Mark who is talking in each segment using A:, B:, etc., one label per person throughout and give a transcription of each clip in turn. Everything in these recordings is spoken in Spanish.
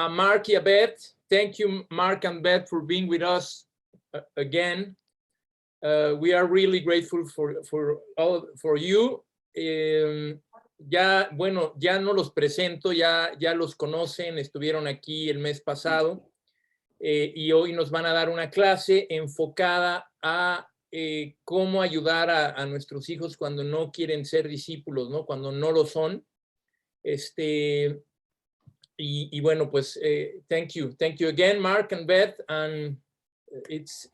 A: Mark y a Beth. Thank you, Mark and Beth, for being with us again. We are really grateful for you. Ya no los presento, ya los conocen, estuvieron aquí el mes pasado y hoy nos van a dar una clase enfocada a cómo ayudar a nuestros hijos cuando no quieren ser discípulos, ¿no? Cuando no lo son. Y bueno, pues thank you again, Mark and Beth, and it's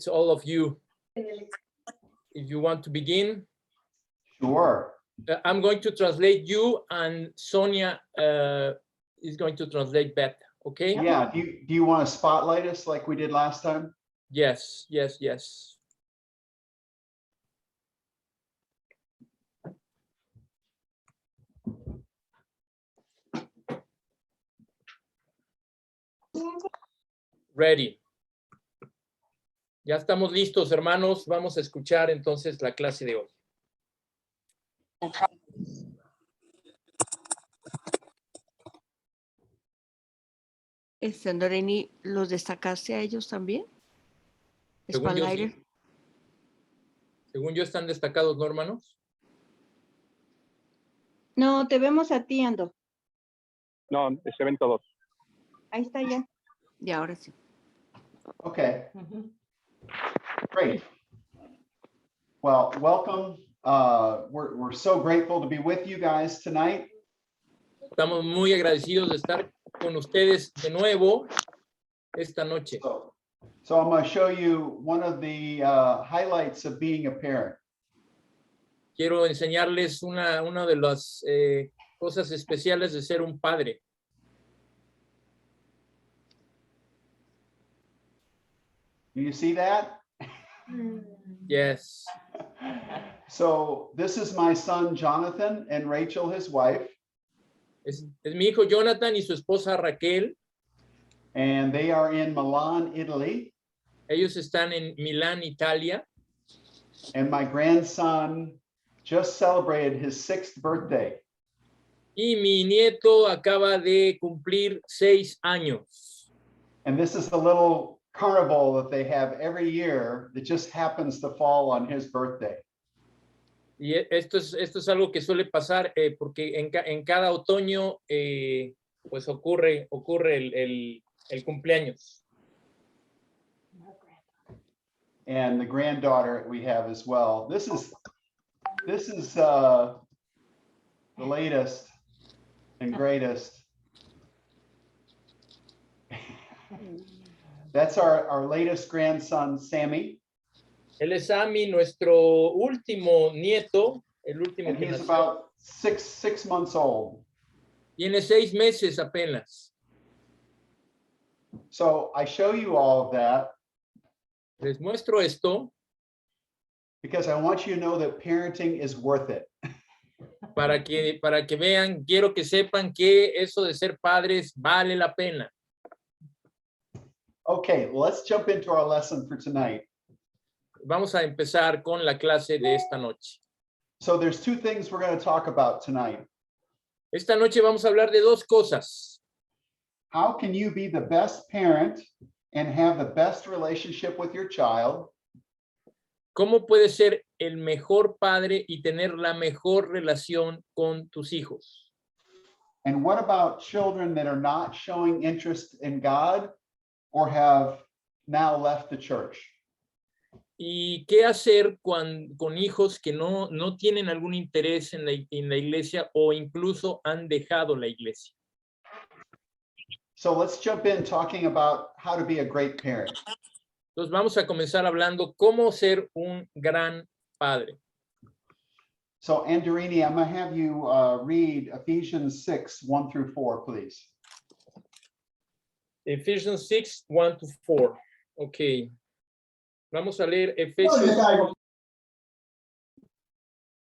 A: all of you. If you want to begin.
B: Sure.
A: I'm going to translate you, and Sonia is going to translate Beth. Okay?
B: Yeah. Do you want to spotlight us like we did last time?
A: Yes. Ready. Ya estamos listos, hermanos. Vamos a escuchar entonces la clase de hoy.
C: Andoreni, ¿los destacaste a ellos también?
A: Según yo, sí. Según yo, están destacados, ¿no, hermanos?
D: No, te vemos a ti, Ando.
E: No, se ven todos.
D: Ahí está ya.
C: Y ahora sí.
B: Okay. Great. Well, welcome. We're so grateful to be with you guys tonight.
A: Estamos muy agradecidos de estar con ustedes de nuevo esta noche.
B: So I'm going to show you one of the highlights of being a parent.
A: Quiero enseñarles una de las cosas especiales de ser un padre.
B: Do you see that?
A: Yes.
B: So this is my son, Jonathan, and Rachel, his wife.
A: Es mi hijo Jonathan y su esposa Raquel.
B: And they are in Milan, Italy.
A: Ellos están en Milán, Italia.
B: And my grandson just celebrated his 6th birthday.
A: Y mi nieto acaba de cumplir 6 años.
B: And this is the little carnival that they have every year that just happens to fall on his birthday.
A: Y esto es algo que suele pasar porque en cada otoño pues ocurre el cumpleaños.
B: And the granddaughter we have as well. This is the latest and greatest. That's our latest grandson, Sammy.
A: Él es Sammy, nuestro último nieto, el último
B: And
A: que
B: he's
A: nació.
B: about six months old.
A: Tiene 6 meses apenas.
B: So I show you all of that
A: Les muestro esto
B: because I want you to know that parenting is worth it.
A: para que vean, quiero que sepan que eso de ser padres vale la pena.
B: Okay, let's jump into our lesson for tonight.
A: Vamos a empezar con la clase de esta noche.
B: So there's 2 things we're going to talk about tonight.
A: Esta noche vamos a hablar de 2 cosas.
B: How can you be the best parent and have the best relationship with your child?
A: ¿Cómo puedes ser el mejor padre y tener la mejor relación con tus hijos?
B: And what about children that are not showing interest in God or have now left the church?
A: ¿Y qué hacer con hijos que no tienen algún interés en la iglesia o incluso han dejado la iglesia?
B: So let's jump in talking about how to be a great parent.
A: Entonces vamos a comenzar hablando cómo ser un gran padre.
B: So Andorini, I'm going to have you read Ephesians 6, 1 through 4, please.
A: Ephesians 6, 1 to 4. Ok. Vamos a leer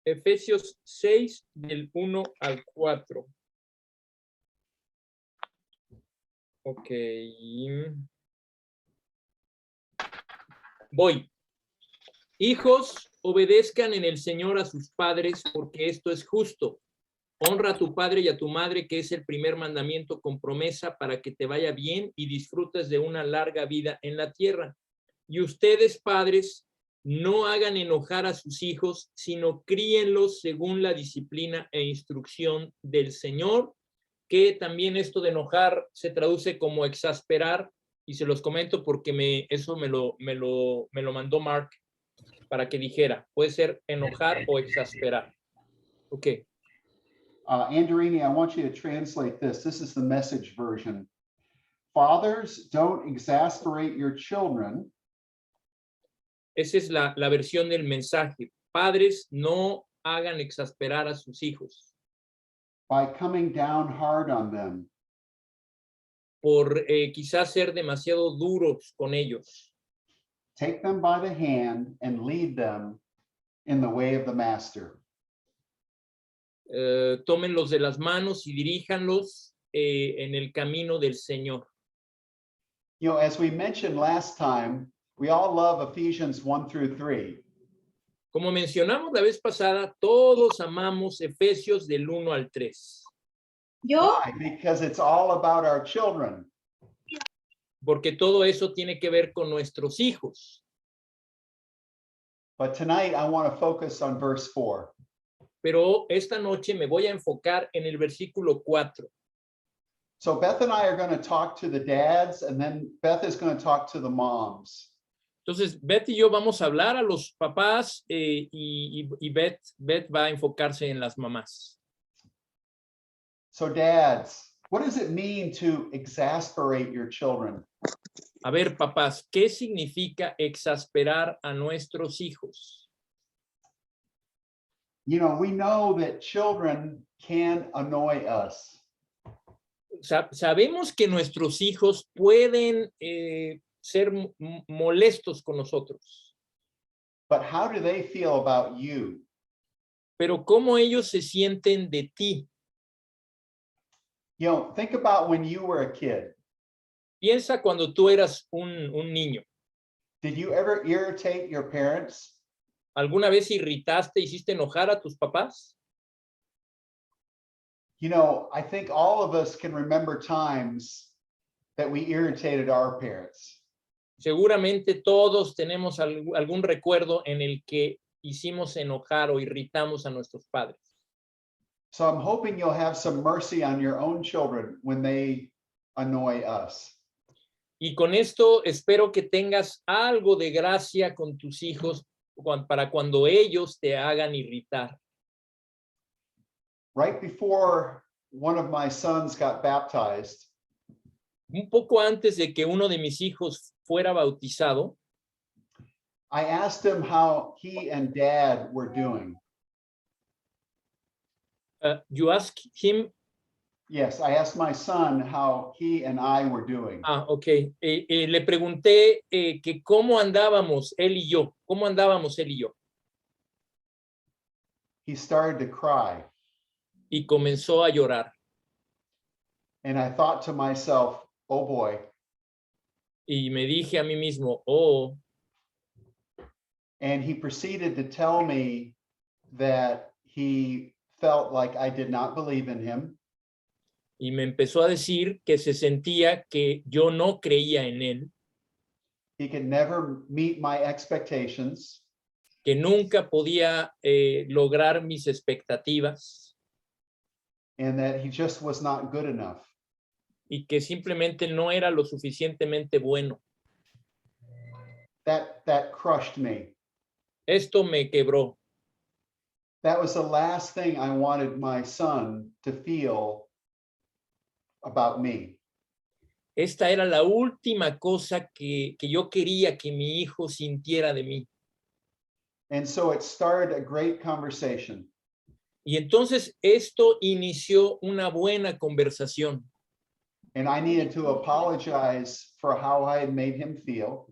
A: Efesios 6 del 1 al 4. Ok. Voy. Hijos, obedezcan en el Señor a sus padres porque esto es justo. Honra a tu padre y a tu madre, que es el primer mandamiento con promesa para que te vaya bien y disfrutes de una larga vida en la tierra. Y ustedes, padres, no hagan enojar a sus hijos, sino críenlos según la disciplina e instrucción del Señor, que también esto de enojar se traduce como exasperar, y se los comento porque eso me lo mandó Mark para que dijera, puede ser enojar o exasperar. Ok.
B: Anderini, I want you to translate this. This is the Message version. Fathers, don't exasperate your children.
A: Esa es la versión del mensaje. Padres, no hagan exasperar a sus hijos
B: By coming down hard on them.
A: por quizás ser demasiado duros con ellos.
B: Take them by the hand and lead them in the way of the master.
A: Tómenlos de las manos y diríjanlos en el camino del Señor.
B: You know, as we mentioned last time, we all love Ephesians 1 through 3.
A: Como mencionamos la vez pasada, todos amamos Efesios del 1 al 3.
D: Yo,
B: Why? Because it's all about our children.
A: Porque todo eso tiene que ver con nuestros hijos.
B: But tonight I want to focus on verse 4.
A: Pero esta noche me voy a enfocar en el versículo 4.
B: So Beth and I are going to talk to the dads, and then Beth is going to talk to the moms.
A: Entonces, Beth y yo vamos a hablar a los papás y Beth va a enfocarse en las mamás.
B: So dads, what does it mean to exasperate your children?
A: A ver, papás, ¿qué significa exasperar a nuestros hijos?
B: You know, we know that children can annoy us.
A: Sabemos que nuestros hijos pueden ser molestos con nosotros,
B: But how do they feel about you?
A: pero ¿cómo ellos se sienten de ti?
B: You know, think about when you were a kid.
A: Piensa cuando tú eras un niño.
B: Did you ever irritate your parents?
A: ¿Alguna vez irritaste, hiciste enojar a tus papás?
B: You know, I think all of us can remember times that we irritated our parents.
A: Seguramente todos tenemos algún recuerdo en el que hicimos enojar o irritamos a nuestros padres.
B: So I'm hoping you'll have some mercy on your own children when they annoy us.
A: Y con esto espero que tengas algo de gracia con tus hijos para cuando ellos te hagan irritar.
B: Right before one of my sons got baptized,
A: Un poco antes de que uno de mis hijos fuera bautizado,
B: I asked him how he and dad were doing.
A: you ask him,
B: Yes, I asked my son how he and I were doing.
A: ok, le pregunté que cómo andábamos él y yo, cómo andábamos él y yo,
B: He started to cry.
A: y comenzó a llorar.
B: And I thought to myself, oh boy,
A: Y me dije a mí mismo, oh,
B: and he proceeded to tell me that he felt like I did not believe in him.
A: y me empezó a decir que se sentía que yo no creía en él,
B: He could never meet my expectations.
A: que nunca podía lograr mis expectativas
B: And that he just was not good enough.
A: y que simplemente no era lo suficientemente bueno.
B: That crushed me.
A: Esto me quebró.
B: That was the last thing I wanted my son to feel about me.
A: Esta era la última cosa que yo quería que mi hijo sintiera de mí.
B: And so it started a great conversation.
A: Y entonces esto inició una buena conversación.
B: And I needed to apologize for how I had made him feel.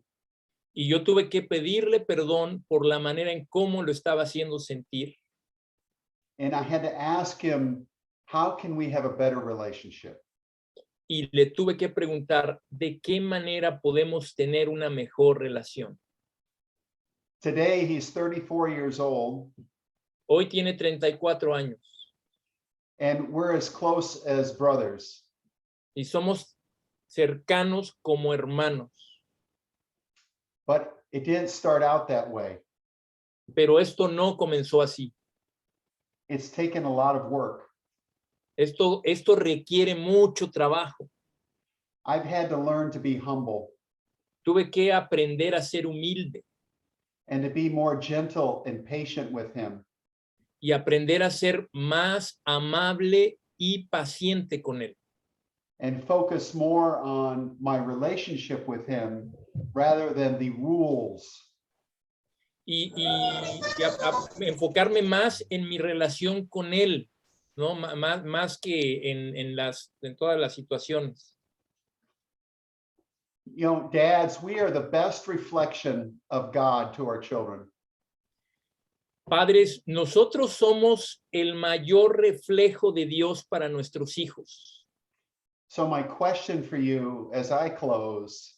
A: Y yo tuve que pedirle perdón por la manera en cómo lo estaba haciendo sentir.
B: And I had to ask him, how can we have a better relationship?
A: Y le tuve que preguntar de qué manera podemos tener una mejor relación.
B: Today, he's 34 years old.
A: Hoy tiene 34 años.
B: and we're as close as brothers.
A: y somos cercanos como hermanos.
B: But it didn't start out that way.
A: Pero esto no comenzó así.
B: It's taken a lot of work.
A: Esto requiere mucho trabajo.
B: I've had to learn to be humble
A: Tuve que aprender a ser humilde
B: and to be more gentle and patient with him.
A: y aprender a ser más amable y paciente con él.
B: And focus more on my relationship with him rather than the rules.
A: Y enfocarme más en mi relación con él, ¿no? Más que en todas las situaciones.
B: You know, dads, we are the best reflection of God to our children.
A: Padres, nosotros somos el mayor reflejo de Dios para nuestros hijos.
B: So my question for you as I close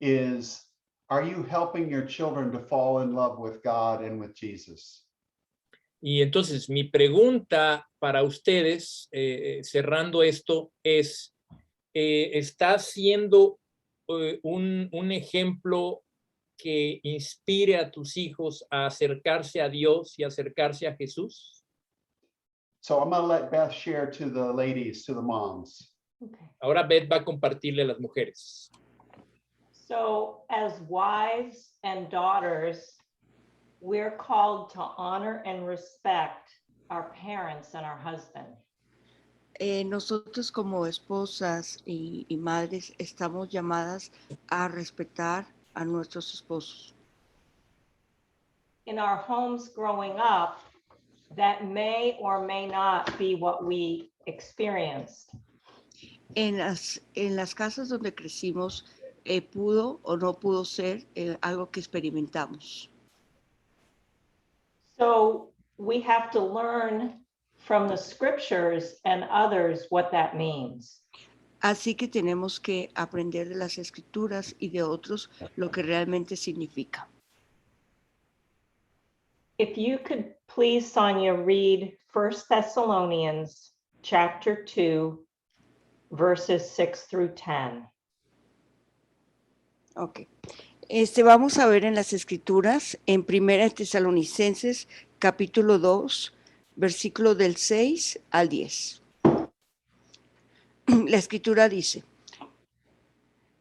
B: is, are you helping your children to fall in love with God and with Jesus?
A: Y entonces mi pregunta para ustedes, cerrando esto, es, ¿está siendo un ejemplo que inspire a tus hijos a acercarse a Dios y acercarse a Jesús?
B: So I'm going to let Beth share to the ladies, to the moms.
F: Okay.
A: Ahora Beth va a compartirle a las mujeres.
F: So as wives and daughters, we're called to honor and respect our parents and our husband.
C: Nosotros como esposas y madres estamos llamadas a respetar a nuestros esposos.
F: In our homes growing up, that may or may not be what we experienced.
C: En las casas donde crecimos, pudo o no pudo ser algo que experimentamos.
F: So we have to learn from the scriptures and others what that means.
C: Así que tenemos que aprender de las escrituras y de otros lo que realmente significa.
F: If you could please, Sonia, read 1 Thessalonians chapter 2, verses 6 through 10.
C: Ok. Vamos a ver en las escrituras, en 1 Tesalonicenses, capítulo 2, versículo del 6 al 10. La escritura dice: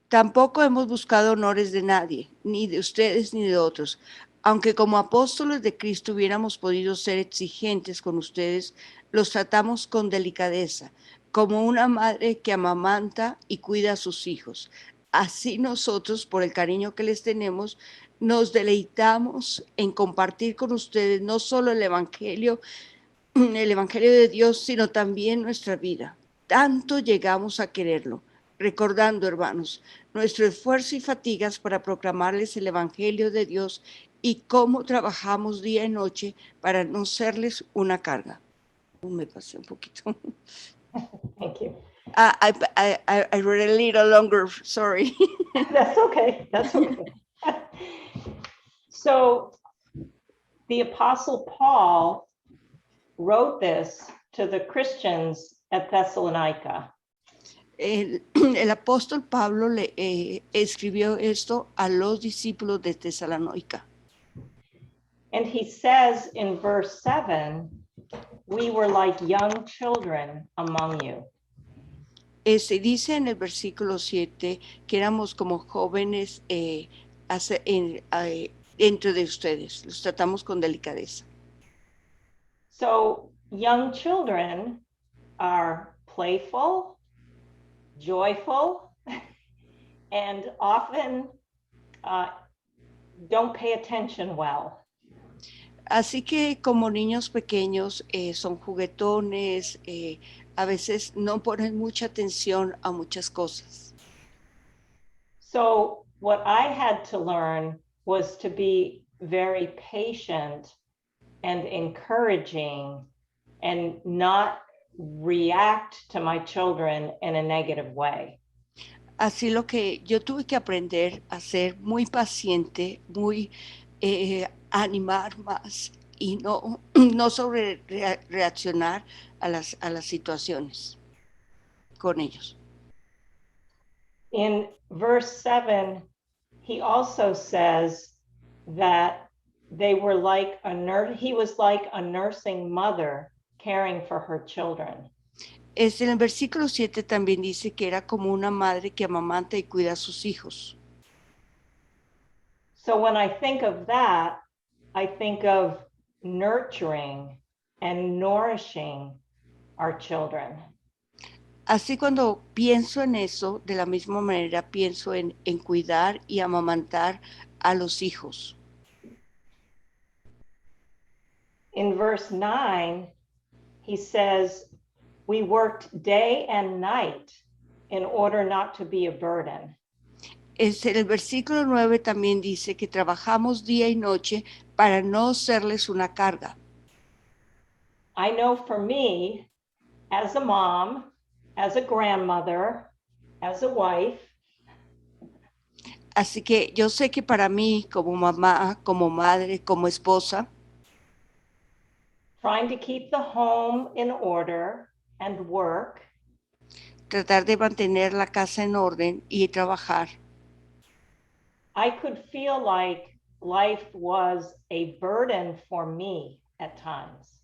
C: tampoco hemos buscado honores de nadie, ni de ustedes ni de otros, aunque como apóstoles de Cristo hubiéramos podido ser exigentes con ustedes, los tratamos con delicadeza, como una madre que amamanta y cuida a sus hijos. Así nosotros, por el cariño que les tenemos, nos deleitamos en compartir con ustedes no solo el evangelio de Dios, sino también nuestra vida. Tanto llegamos a quererlo, recordando, hermanos, nuestro esfuerzo y fatigas para proclamarles el evangelio de Dios y cómo trabajamos día y noche para no serles una carga. Me pasé un poquito.
F: Thank you.
C: I read a little longer, sorry.
F: That's okay. That's okay. So the Apostle Paul wrote this to the Christians at Thessalonica.
C: El apóstol Pablo le escribió esto a los discípulos de Tesalónica.
F: And he says in verse 7, we were like young children among you.
C: Dice en el versículo 7 que éramos como jóvenes dentro de ustedes, los tratamos con delicadeza.
F: So young children are playful, joyful, and often don't pay attention well.
C: Así que como niños pequeños son juguetones, a veces no ponen mucha atención a muchas cosas.
F: So what I had to learn was to be very patient and encouraging and not react to my children in a negative way.
C: Así lo que yo tuve que aprender a ser muy paciente, muy animar más y no, no sobre reaccionar a las situaciones con ellos.
F: In verse 7, he also says that they were like he was like a nursing mother caring for her children.
C: En el versículo 7 también dice que era como una madre que amamanta y cuida a sus hijos.
F: So when I think of that, I think of nurturing and nourishing our children.
C: Así cuando pienso en eso, de la misma manera pienso en cuidar y amamantar a los hijos.
F: In verse 9, he says, we worked day and night in order not to be a burden.
C: El versículo 9 también dice que trabajamos día y noche para no serles una carga.
F: I know for me, as a mom, as a grandmother, as a wife,
C: Así que yo sé que para mí, como mamá, como madre, como esposa,
F: trying to keep the home in order and work
C: tratar de mantener la casa en orden y trabajar,
F: I could feel like life was a burden for me at times.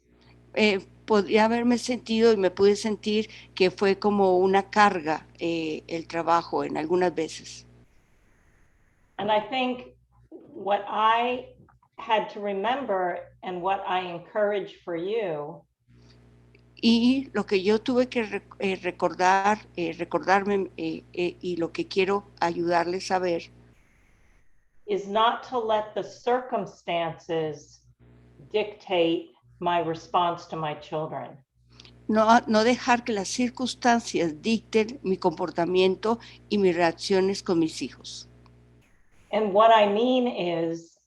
C: podría haberme sentido y me pude sentir que fue como una carga el trabajo en algunas veces.
F: And I think what I had to remember and what I encourage for you
C: Y lo que yo tuve que recordarme y lo que quiero ayudarles a ver
F: is not to let the circumstances dictate my response to my children.
C: no dejar que las circunstancias dicten mi comportamiento y mis reacciones con mis hijos.
F: And what I mean is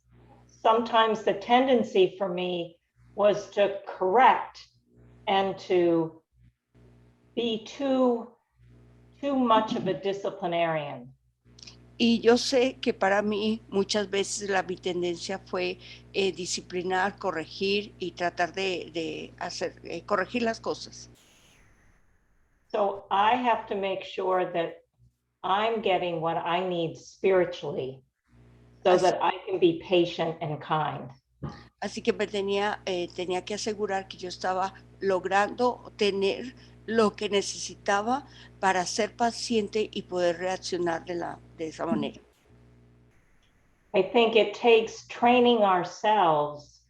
F: sometimes the tendency for me was to correct and to be too much of a disciplinarian.
C: Y yo sé que para mí muchas veces mi tendencia fue disciplinar, corregir y tratar de corregir las cosas.
F: So I have to make sure that I'm getting what I need spiritually so that I can be patient and kind.
C: Así que me tenía que asegurar que yo estaba logrando tener lo que necesitaba para ser paciente y poder reaccionar de esa manera.
F: I think it takes training ourselves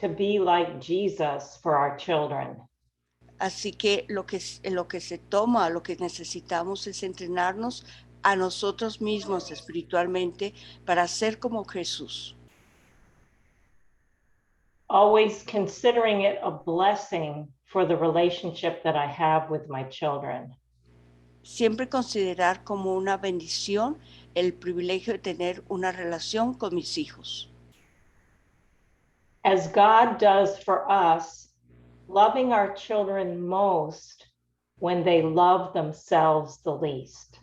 F: to be like Jesus for our children.
C: Así que lo que se toma, lo que necesitamos es entrenarnos a nosotros mismos espiritualmente para ser como Jesús.
F: Always considering it a blessing for the relationship that I have with my children.
C: Siempre considerar como una bendición el privilegio de tener una relación con mis hijos.
F: As God does for us, loving our children most when they love themselves the least.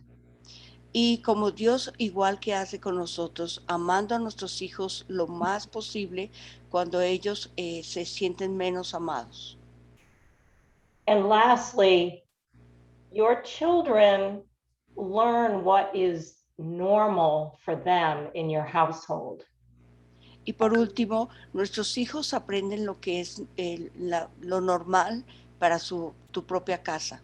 C: Y como Dios igual que hace con nosotros, amando a nuestros hijos lo más posible cuando ellos se sienten menos amados.
F: And lastly, your children learn what is normal for them in your household.
C: Y por último, nuestros hijos aprenden lo que es lo normal para tu propia casa.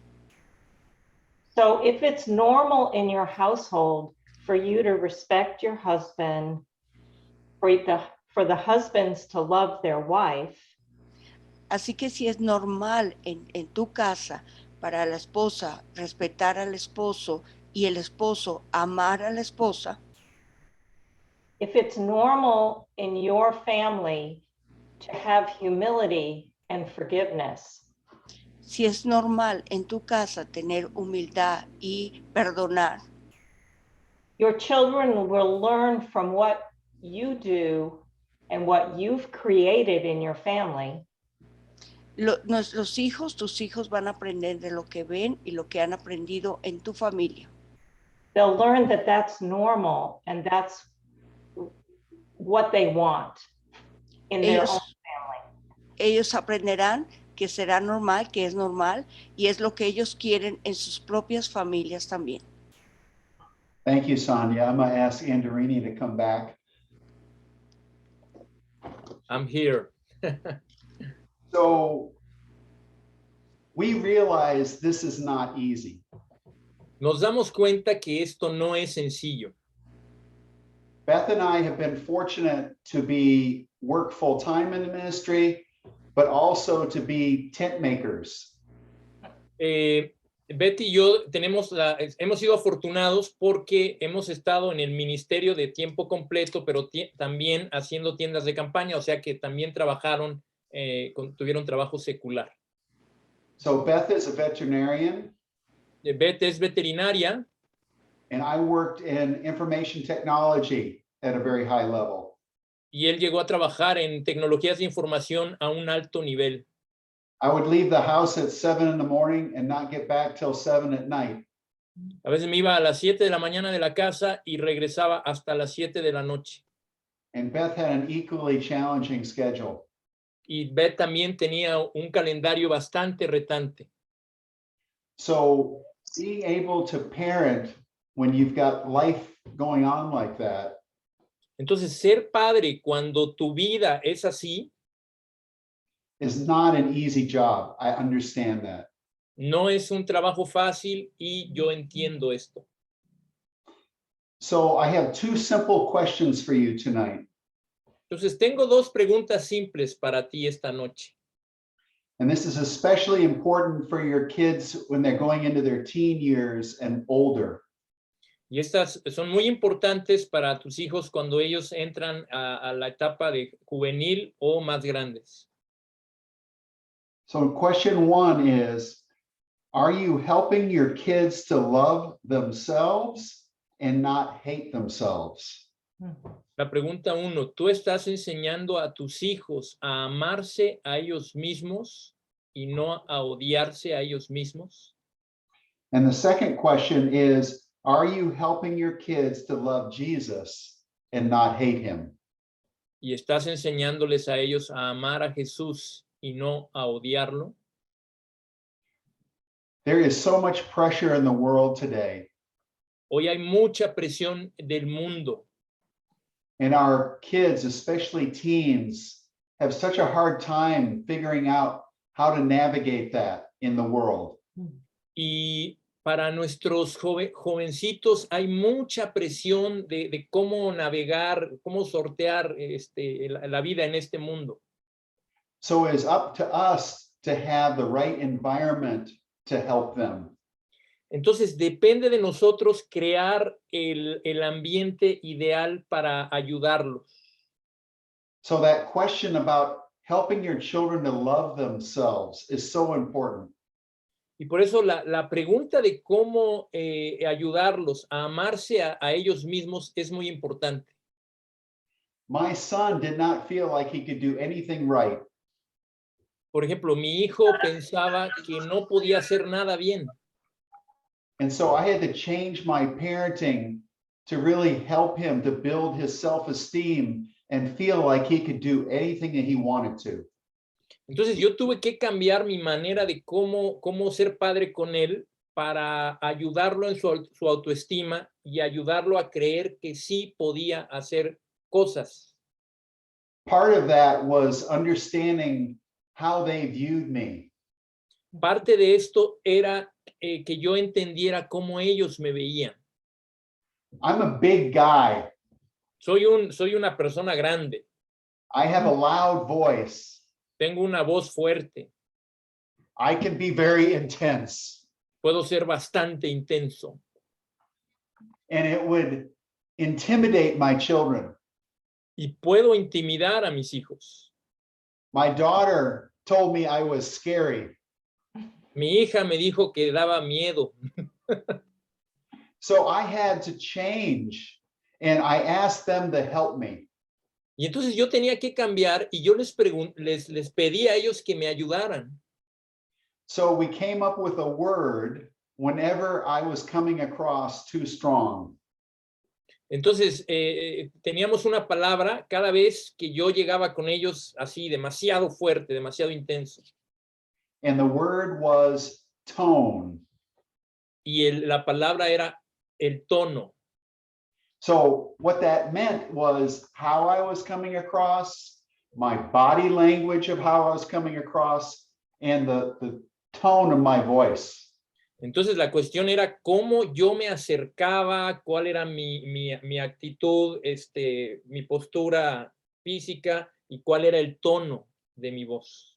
F: So if it's normal in your household for you to respect your husband, for the husbands to love their wife,
C: Así que si es normal en tu casa para la esposa respetar al esposo y el esposo amar a la esposa,
F: if it's normal in your family to have humility and forgiveness,
C: si es normal en tu casa tener humildad y perdonar,
F: your children will learn from what you do and what you've created in your family.
C: Nuestros hijos, tus hijos van a aprender de lo que ven y lo que han aprendido en tu familia.
F: They'll learn that that's normal and that's what they want in their own family.
C: ellos aprenderán que será normal, que es normal, y es lo que ellos quieren en sus propias familias también.
B: Thank you, Sonia. I'm gonna ask Andorini to come back.
A: I'm here.
B: So we realize this is not easy.
A: Nos damos cuenta que esto no es sencillo.
B: Beth and I have been fortunate to work full-time in the ministry, but also to be tent makers.
A: Betty y yo hemos sido afortunados porque hemos estado en el ministerio de tiempo completo, pero también haciendo tiendas de campaña, o sea que también trabajaron, tuvieron trabajo secular.
B: So Beth is a veterinarian,
A: Beth es veterinaria
B: and I worked in information technology at a very high level.
A: y él llegó a trabajar en tecnologías de información a un alto nivel.
B: I would leave the house at 7 in the morning and not get back till 7 at night.
A: A veces me iba a las 7 de la mañana de la casa y regresaba hasta las 7 de la noche.
B: And Beth had an equally challenging schedule.
A: Y Beth también tenía un calendario bastante retante.
B: So being able to parent when you've got life going on like that
A: Entonces, ser padre cuando tu vida es así,
B: is not an easy job. I understand that.
A: no es un trabajo fácil y yo entiendo esto.
B: So I have two simple questions for you tonight.
A: Entonces, tengo dos preguntas simples para ti esta noche.
B: And this is especially important for your kids when they're going into their teen years and older.
A: Y estas son muy importantes para tus hijos cuando ellos entran a la etapa de juvenil o más grandes.
B: So question one is, are you helping your kids to love themselves and not hate themselves?
A: La pregunta 1, ¿tú estás enseñando a tus hijos a amarse a ellos mismos y no a odiarse a ellos mismos?
B: And the second question is, are you helping your kids to love Jesus and not hate him?
A: ¿Y estás enseñándoles a ellos a amar a Jesús y no a odiarlo?
B: There is so much pressure in the world today,
A: Hoy hay mucha presión del mundo
B: and our kids, especially teens, have such a hard time figuring out how to navigate that in the world.
A: y para nuestros jovencitos hay mucha presión de cómo navegar, cómo sortear la vida en este mundo.
B: So it is up to us to have the right environment to help them.
A: Entonces depende de nosotros crear el ambiente ideal para ayudarlos.
B: So that question about helping your children to love themselves is so important.
A: Y por eso la pregunta de cómo ayudarlos a amarse a ellos mismos es muy importante.
B: My son did not feel like he could do anything right.
A: Por ejemplo, mi hijo pensaba que no podía hacer nada bien.
B: And so I had to change my parenting to really help him to build his self-esteem and feel like he could do anything that he wanted to.
A: Entonces yo tuve que cambiar mi manera de cómo ser padre con él para ayudarlo en su autoestima y ayudarlo a creer que sí podía hacer cosas.
B: Part of that was understanding how they viewed me.
A: Parte de esto era que yo entendiera cómo ellos me veían.
B: I'm a big guy.
A: Soy una persona grande.
B: I have a loud voice.
A: Tengo una voz fuerte.
B: I can be very intense.
A: Puedo ser bastante intenso.
B: And it would intimidate my children.
A: Y puedo intimidar a mis hijos.
B: My daughter told me I was scary.
A: Mi hija me dijo que daba miedo.
B: So I had to change, and I asked them to help me.
A: Y entonces yo tenía que cambiar y yo les pedí a ellos que me ayudaran.
B: So we came up with a word whenever I was coming across too strong.
A: Entonces, teníamos una palabra cada vez que yo llegaba con ellos así, demasiado fuerte, demasiado intenso.
B: And the word was tone.
A: Y la palabra era el tono.
B: So what that meant was how I was coming across, my body language of how I was coming across, and the tone of my voice.
A: Entonces, la cuestión era cómo yo me acercaba, cuál era mi actitud, mi postura física y cuál era el tono de mi voz.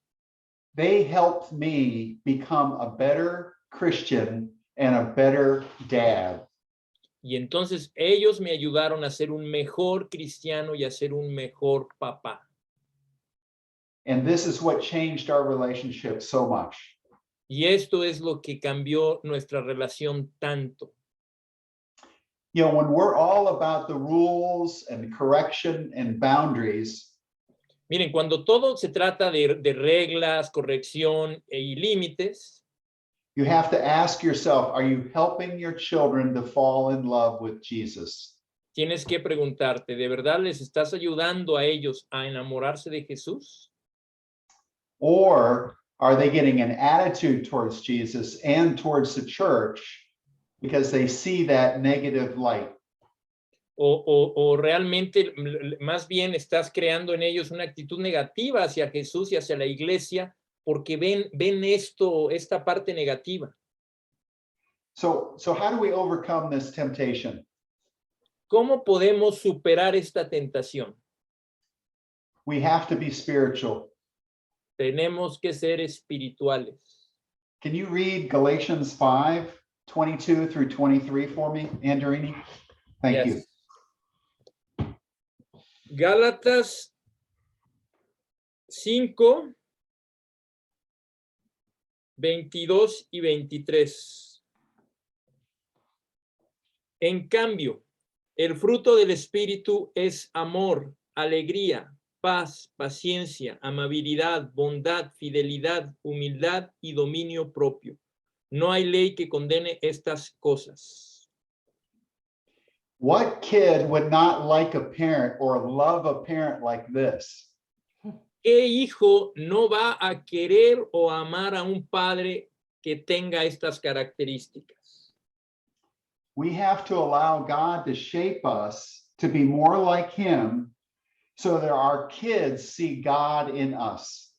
B: They helped me become a better Christian and a better dad.
A: Y entonces ellos me ayudaron a ser un mejor cristiano y a ser un mejor papá.
B: And this is what changed our relationship so much.
A: Y esto es lo que cambió nuestra relación tanto.
B: You know, when we're all about the rules and correction and boundaries,
A: Miren, cuando todo se trata de reglas, corrección y límites,
B: you have to ask yourself, are you helping your children to fall in love with Jesus?
A: tienes que preguntarte, ¿de verdad les estás ayudando a ellos a enamorarse de Jesús?
B: Or are they getting an attitude towards Jesus and towards the church because they see that negative light?
A: O realmente más bien estás creando en ellos una actitud negativa hacia Jesús y hacia la iglesia porque ven esta parte negativa.
B: So how do we overcome this temptation?
A: ¿Cómo podemos superar esta tentación?
B: We have to be spiritual.
A: Tenemos que ser espirituales.
B: Can you read Galatians 5:22 through 23 for me, Andreini? Thank you.
A: Yes. Gálatas 5, 22 y 23. En cambio, el fruto del Espíritu es amor, alegría, paz, paciencia, amabilidad, bondad, fidelidad, humildad y dominio propio. No hay ley que condene estas cosas.
B: What kid would not like a parent or love a parent like this?
A: ¿Qué hijo no va a querer o amar a un padre que tenga estas características?
B: We have to allow God to shape us to be more like him so that our kids see God in us.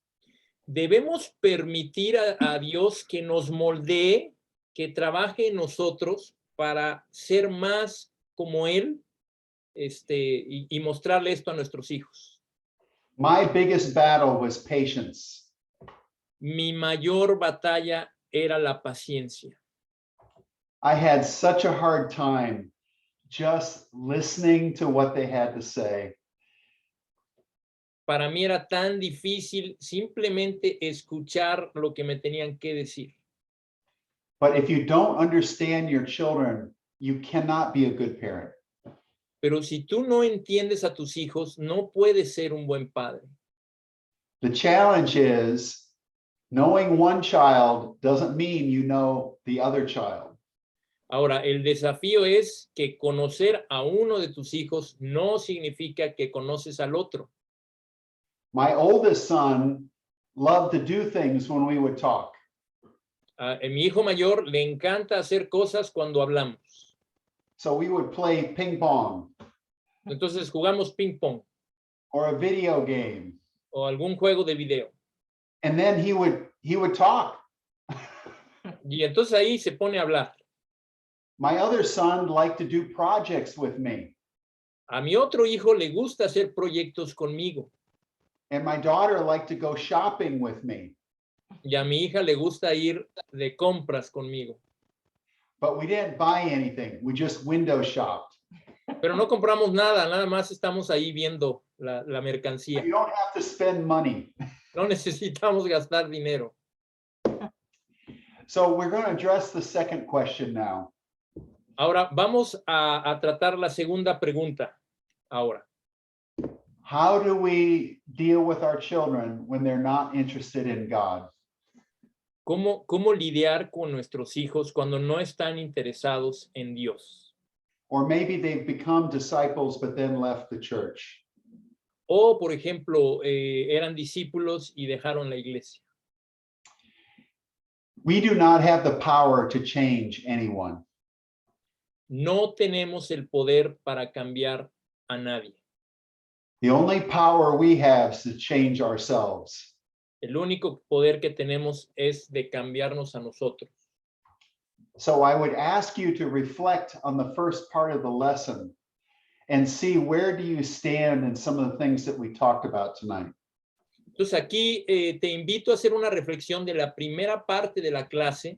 A: Debemos permitir a Dios que nos moldee, que trabaje en nosotros para ser más como Él y mostrarle esto a nuestros hijos.
B: My biggest battle was patience.
A: Mi mayor batalla era la paciencia.
B: I had such a hard time just listening to what they had to say.
A: Para mí era tan difícil simplemente escuchar lo que me tenían que decir.
B: But if you don't understand your children, you cannot be a good parent.
A: Pero si tú no entiendes a tus hijos, no puedes ser un buen padre.
B: The challenge is knowing one child doesn't mean you know the other child.
A: Ahora, el desafío es que conocer a uno de tus hijos no significa que conoces al otro.
B: My oldest son loved to do things when we would talk.
A: A mi hijo mayor le encanta hacer cosas cuando hablamos.
B: So we would play ping pong
A: Entonces jugamos ping pong
B: or a video game.
A: o algún juego de video.
B: And then he would talk.
A: Y entonces ahí se pone a hablar.
B: My other son liked to do projects with me.
A: A mi otro hijo le gusta hacer proyectos conmigo.
B: And my daughter liked to go shopping with me.
A: Y a mi hija le gusta ir de compras conmigo.
B: But we didn't buy anything. We just window shopped.
A: Pero no compramos nada, nada más estamos ahí viendo la mercancía.
B: You don't have to spend money.
A: No necesitamos gastar dinero.
B: So we're going to address the second question now.
A: Ahora vamos a tratar la segunda pregunta. Ahora,
B: How do we deal with our children when they're not interested in God?
A: ¿cómo lidiar con nuestros hijos cuando no están interesados en Dios?
B: Or maybe they've become disciples but then left the church.
A: O, por ejemplo, eran discípulos y dejaron la iglesia.
B: We do not have the power to change anyone.
A: No tenemos el poder para cambiar a nadie.
B: The only power we have is to change ourselves.
A: El único poder que tenemos es de cambiarnos a nosotros.
B: So I would ask you to reflect on the first part of the lesson and see where do you stand in some of the things that we talked about tonight.
A: Entonces aquí te invito a hacer una reflexión de la primera parte de la clase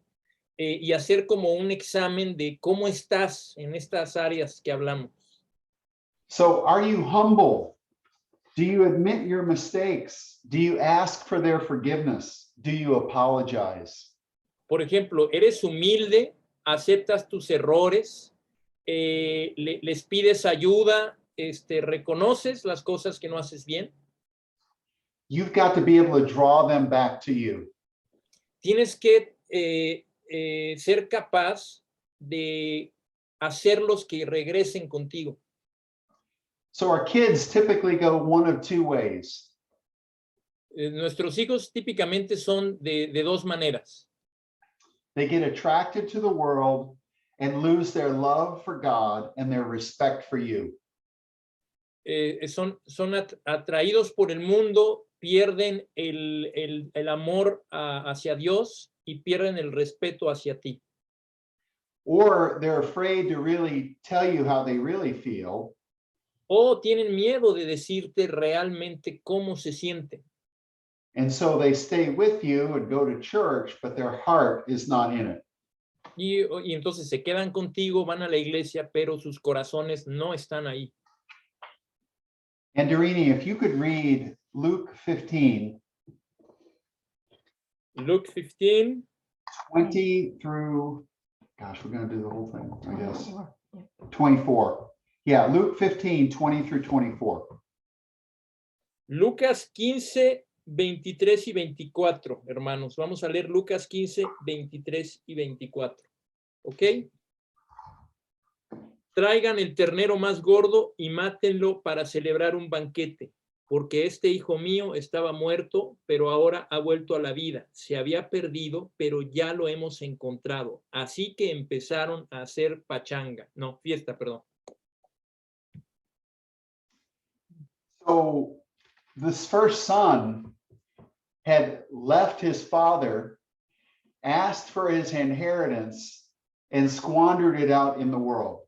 A: y hacer como un examen de cómo estás en estas áreas que hablamos.
B: So are you humble? Do you admit your mistakes? Do you ask for their forgiveness? Do you apologize?
A: Por ejemplo, ¿eres humilde? ¿Aceptas tus errores? ¿Les pides ayuda? ¿Reconoces las cosas que no haces bien?
B: You've got to be able to draw them back to you.
A: Tienes que ser capaz de hacerlos que regresen contigo.
B: So our kids typically go one of two ways.
A: Nuestros hijos típicamente son de dos maneras.
B: They get attracted to the world and lose their love for God and their respect for you.
A: Son atraídos por el mundo, pierden el amor hacia Dios y pierden el respeto hacia ti.
B: Or they're afraid to really tell you how they really feel.
A: O tienen miedo de decirte realmente cómo se sienten.
B: And so they stay with you and go to church, but their heart is not in it.
A: Y entonces se quedan contigo, van a la iglesia, pero sus corazones no están ahí.
B: And Doreen, if you could read Luke 15,
A: Luke 15,
B: 20 through, gosh, we're going to do the whole thing, I guess. 24. Yeah, Luke 15, 20 through 24.
A: Lucas 15, 23 y 24, hermanos. Vamos a leer Lucas 15, 23 y 24. ¿Ok? Traigan el ternero más gordo y mátenlo para celebrar un banquete, porque este hijo mío estaba muerto, pero ahora ha vuelto a la vida. Se había perdido, pero ya lo hemos encontrado. Así que empezaron a hacer pachanga. No, fiesta, perdón.
B: So this first son had left his father, asked for his inheritance, and squandered it out in the world.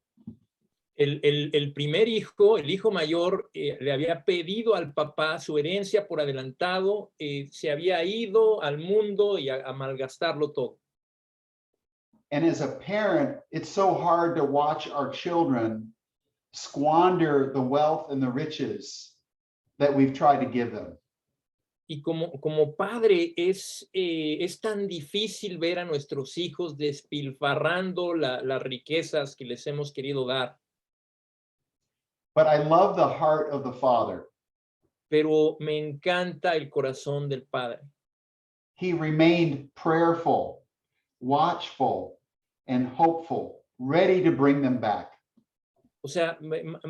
A: El primer hijo, el hijo mayor, le había pedido al papá su herencia por adelantado, se había ido al mundo y a malgastarlo todo.
B: And as a parent, it's so hard to watch our children squander the wealth and the riches that we've tried to give them.
A: Y como padre es tan difícil ver a nuestros hijos despilfarrando las riquezas que les hemos querido dar.
B: But I love the heart of the father.
A: Pero me encanta el corazón del padre.
B: He remained prayerful, watchful, and hopeful, ready to bring them back.
A: O sea,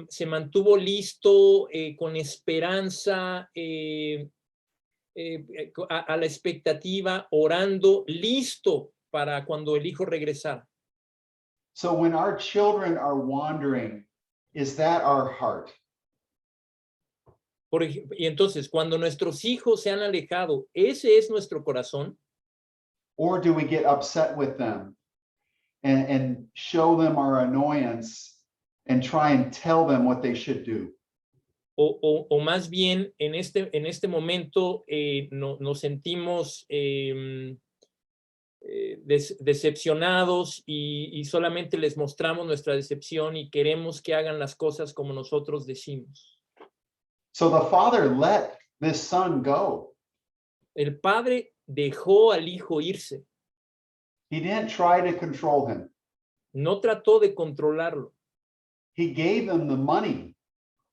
A: se mantuvo listo, con esperanza, a la expectativa, orando, listo para cuando el hijo regresara.
B: So when our children are wandering, is that our heart?
A: Y entonces, cuando nuestros hijos se han alejado, ¿ese es nuestro corazón?
B: Or do we get upset with them and show them our annoyance and try and tell them what they should do?
A: O más bien, en este momento nos sentimos decepcionados y solamente les mostramos nuestra decepción y queremos que hagan las cosas como nosotros decimos.
B: So the father let this son go.
A: El padre dejó al hijo irse.
B: He didn't try to control him.
A: No trató de controlarlo
B: He gave him the money.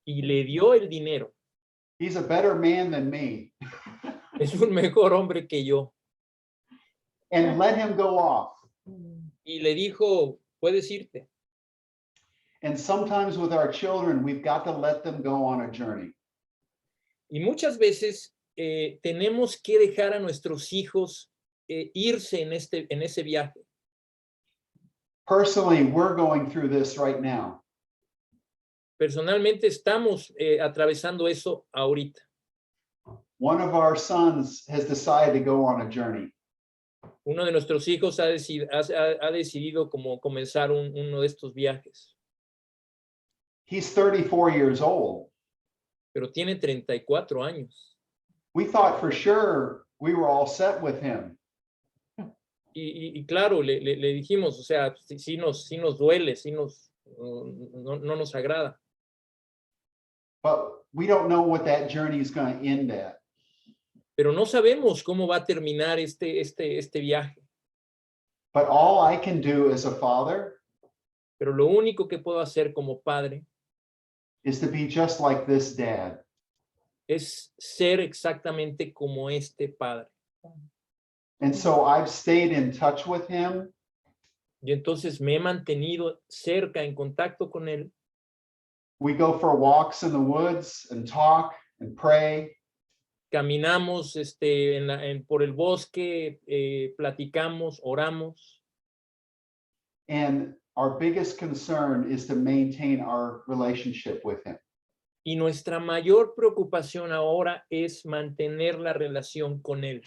A: y le dio el dinero.
B: He's a better man than me.
A: Es un mejor hombre que yo.
B: And let him go off.
A: Y le dijo, puedes irte.
B: And sometimes with our children, we've got to let them go on a journey.
A: Y muchas veces tenemos que dejar a nuestros hijos irse en ese viaje.
B: Personally, we're going through this right now.
A: Personalmente estamos atravesando eso ahorita.
B: One of our sons has decided to go on a journey.
A: Uno de nuestros hijos ha decidido como comenzar uno de estos viajes,
B: He's 34 years old.
A: pero tiene 34 años.
B: We thought for sure we were all set with him.
A: Y claro, le dijimos, o sea, sí nos duele, no nos agrada,
B: But we don't know what that journey is going to end at.
A: pero no sabemos cómo va a terminar este viaje.
B: But all I can do as a father
A: Pero lo único que puedo hacer como padre
B: is to be just like this dad.
A: es ser exactamente como este padre.
B: And so I've stayed in touch with him.
A: Y entonces me he mantenido cerca, en contacto con él.
B: We go for walks in the woods and talk and pray.
A: Caminamos por el bosque, platicamos, oramos.
B: And our biggest concern is to maintain our relationship with him.
A: Y nuestra mayor preocupación ahora es mantener la relación con él.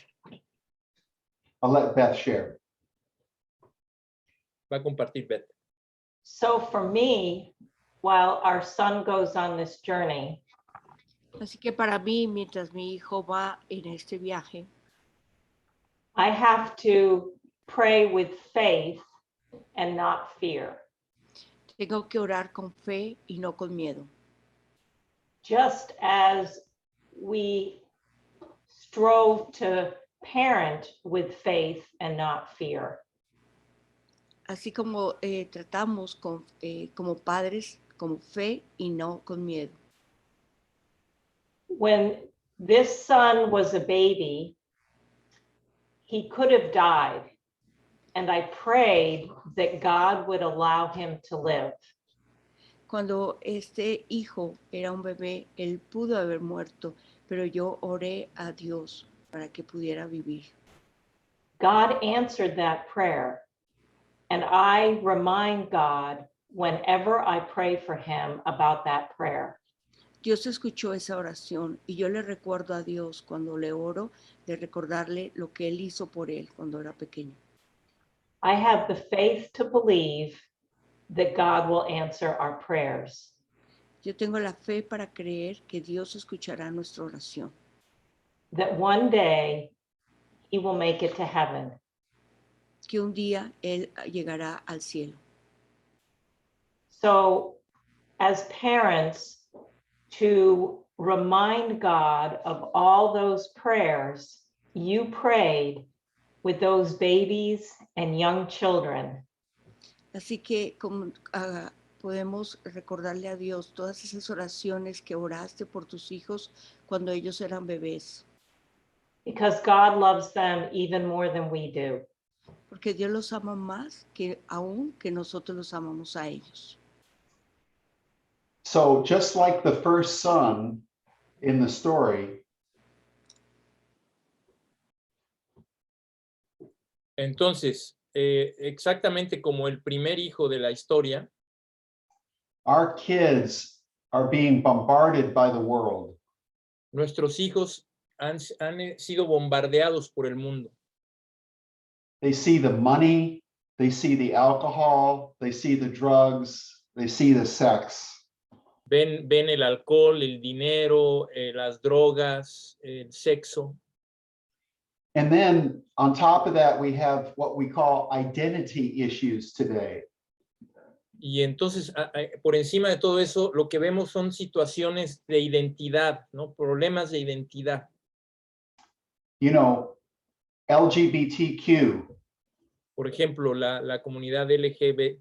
B: I'll let Beth share.
A: Va a compartir Beth.
F: So for me, while our son goes on this journey,
C: Así que para mí, mientras mi hijo va en este viaje,
F: I have to pray with faith and not fear.
C: tengo que orar con fe y no con miedo.
F: Just as we strove to parent with faith and not fear.
C: Así como tratamos como padres, con fe y no con miedo.
F: When this son was a baby, he could have died, and I prayed that God would allow him to live.
C: Cuando este hijo era un bebé, él pudo haber muerto, pero yo oré a Dios para que pudiera vivir.
F: God answered that prayer, and I remind God whenever I pray for him about that prayer.
C: Dios escuchó esa oración y yo le recuerdo a Dios cuando le oro de recordarle lo que él hizo por él cuando era pequeño.
F: I have the faith to believe that God will answer our prayers.
C: Yo tengo la fe para creer que Dios escuchará nuestra oración,
F: That one day he will make it to heaven.
C: que un día él llegará al cielo.
F: So, as parents, to remind God of all those prayers you prayed with those babies and young children,
C: Así que podemos recordarle a Dios todas esas oraciones que oraste por tus hijos cuando ellos eran bebés,
F: because God loves them even more than we do.
C: porque Dios los ama más que aún que nosotros los amamos a ellos.
B: So just like the first son in the story,
A: Entonces, exactamente como el primer hijo de la historia,
B: our kids are being bombarded by the world.
A: nuestros hijos han sido bombardeados por el mundo.
B: They see the money, they see the alcohol, they see the drugs, they see the sex.
A: Ven el alcohol, el dinero, las drogas, el sexo.
B: And then on top of that, we have what we call identity issues today.
A: Y entonces, por encima de todo eso, lo que vemos son situaciones de identidad, ¿no? Problemas de identidad.
B: You know, LGBTQ,
A: Por ejemplo, la comunidad LGBTB.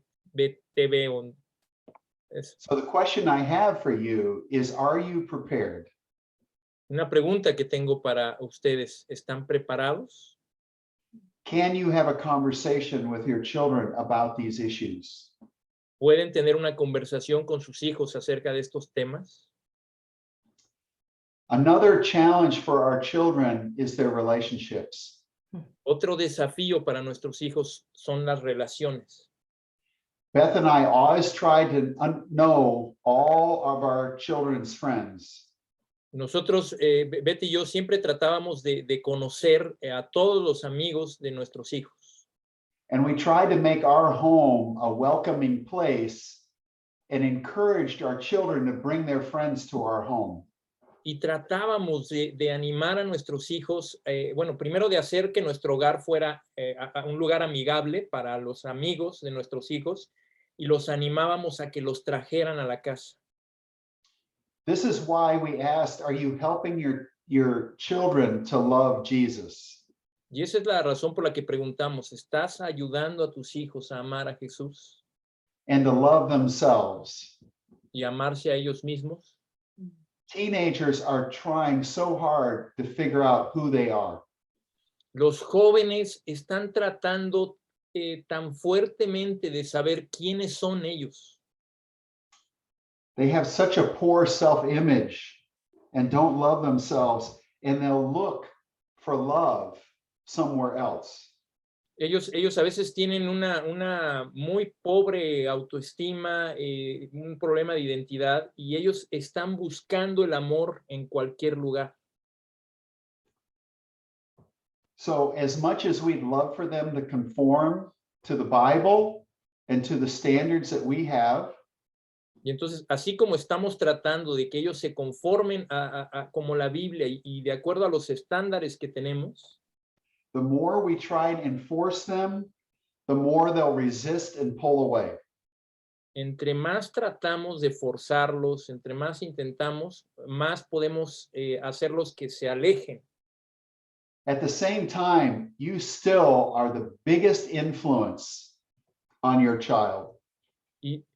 B: so the question I have for you is, are you prepared?
A: Una pregunta que tengo para ustedes, ¿están preparados?
B: Can you have a conversation with your children about these issues?
A: ¿Pueden tener una conversación con sus hijos acerca de estos temas?
B: Another challenge for our children is their relationships.
A: Otro desafío para nuestros hijos son las relaciones.
B: Beth and I always try to know all of our children's friends.
A: Nosotros, Betty y yo, siempre tratábamos de conocer a todos los amigos de nuestros hijos.
B: And we tried to make our home a welcoming place and encouraged our children to bring their friends to our home.
A: Y tratábamos de animar a nuestros hijos, bueno, primero de hacer que nuestro hogar fuera a un lugar amigable para los amigos de nuestros hijos, y los animábamos a que los trajeran a la casa.
B: This is why we asked, are you helping your children to love Jesus?
A: Y esa es la razón por la que preguntamos, ¿estás ayudando a tus hijos a amar a Jesús
B: And to love themselves?
A: y amarse a ellos mismos?
B: Teenagers are trying so hard to figure out who they are.
A: Los jóvenes están tratando tan fuertemente de saber quiénes son ellos.
B: They have such a poor self-image and don't love themselves, and they'll look for love somewhere else.
A: Ellos a veces tienen una muy pobre autoestima, un problema de identidad, y ellos están buscando el amor en cualquier lugar.
B: So as much as we'd love for them to conform to the Bible and to the standards that we have,
A: Y entonces, así como estamos tratando de que ellos se conformen a como la Biblia y de acuerdo a los estándares que tenemos,
B: the more we try and enforce them, the more they'll resist and pull away.
A: entre más tratamos de forzarlos, entre más intentamos, más podemos hacerlos que se alejen.
B: At the same time, you still are the biggest influence on your child.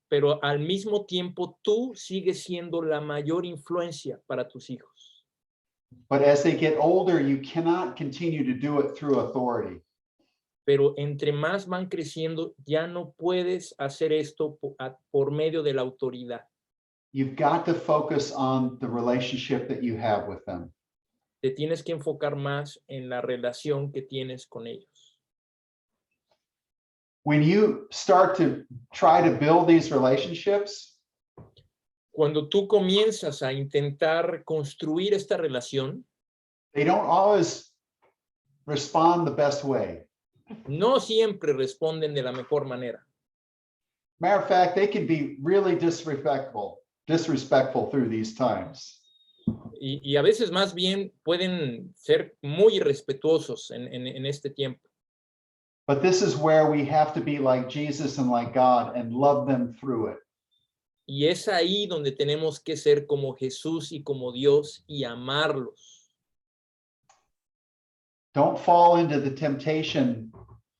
A: Pero al mismo tiempo tú sigues siendo la mayor influencia para tus hijos.
B: But as they get older, you cannot continue to do it through authority.
A: Pero entre más van creciendo, ya no puedes hacer esto por medio de la autoridad.
B: You've got to focus on the relationship that you have with them.
A: Te tienes que enfocar más en la relación que tienes con ellos.
B: When you start to try to build these relationships,
A: Cuando tú comienzas a intentar construir esta relación,
B: they don't always respond the best way.
A: no siempre responden de la mejor manera.
B: Matter of fact, they can be really disrespectful through these times.
A: Y a veces más bien pueden ser muy irrespetuosos en este tiempo.
B: But this is where we have to be like Jesus and like God and love them through it.
A: Y es ahí donde tenemos que ser como Jesús y como Dios y amarlos.
B: Don't fall into the temptation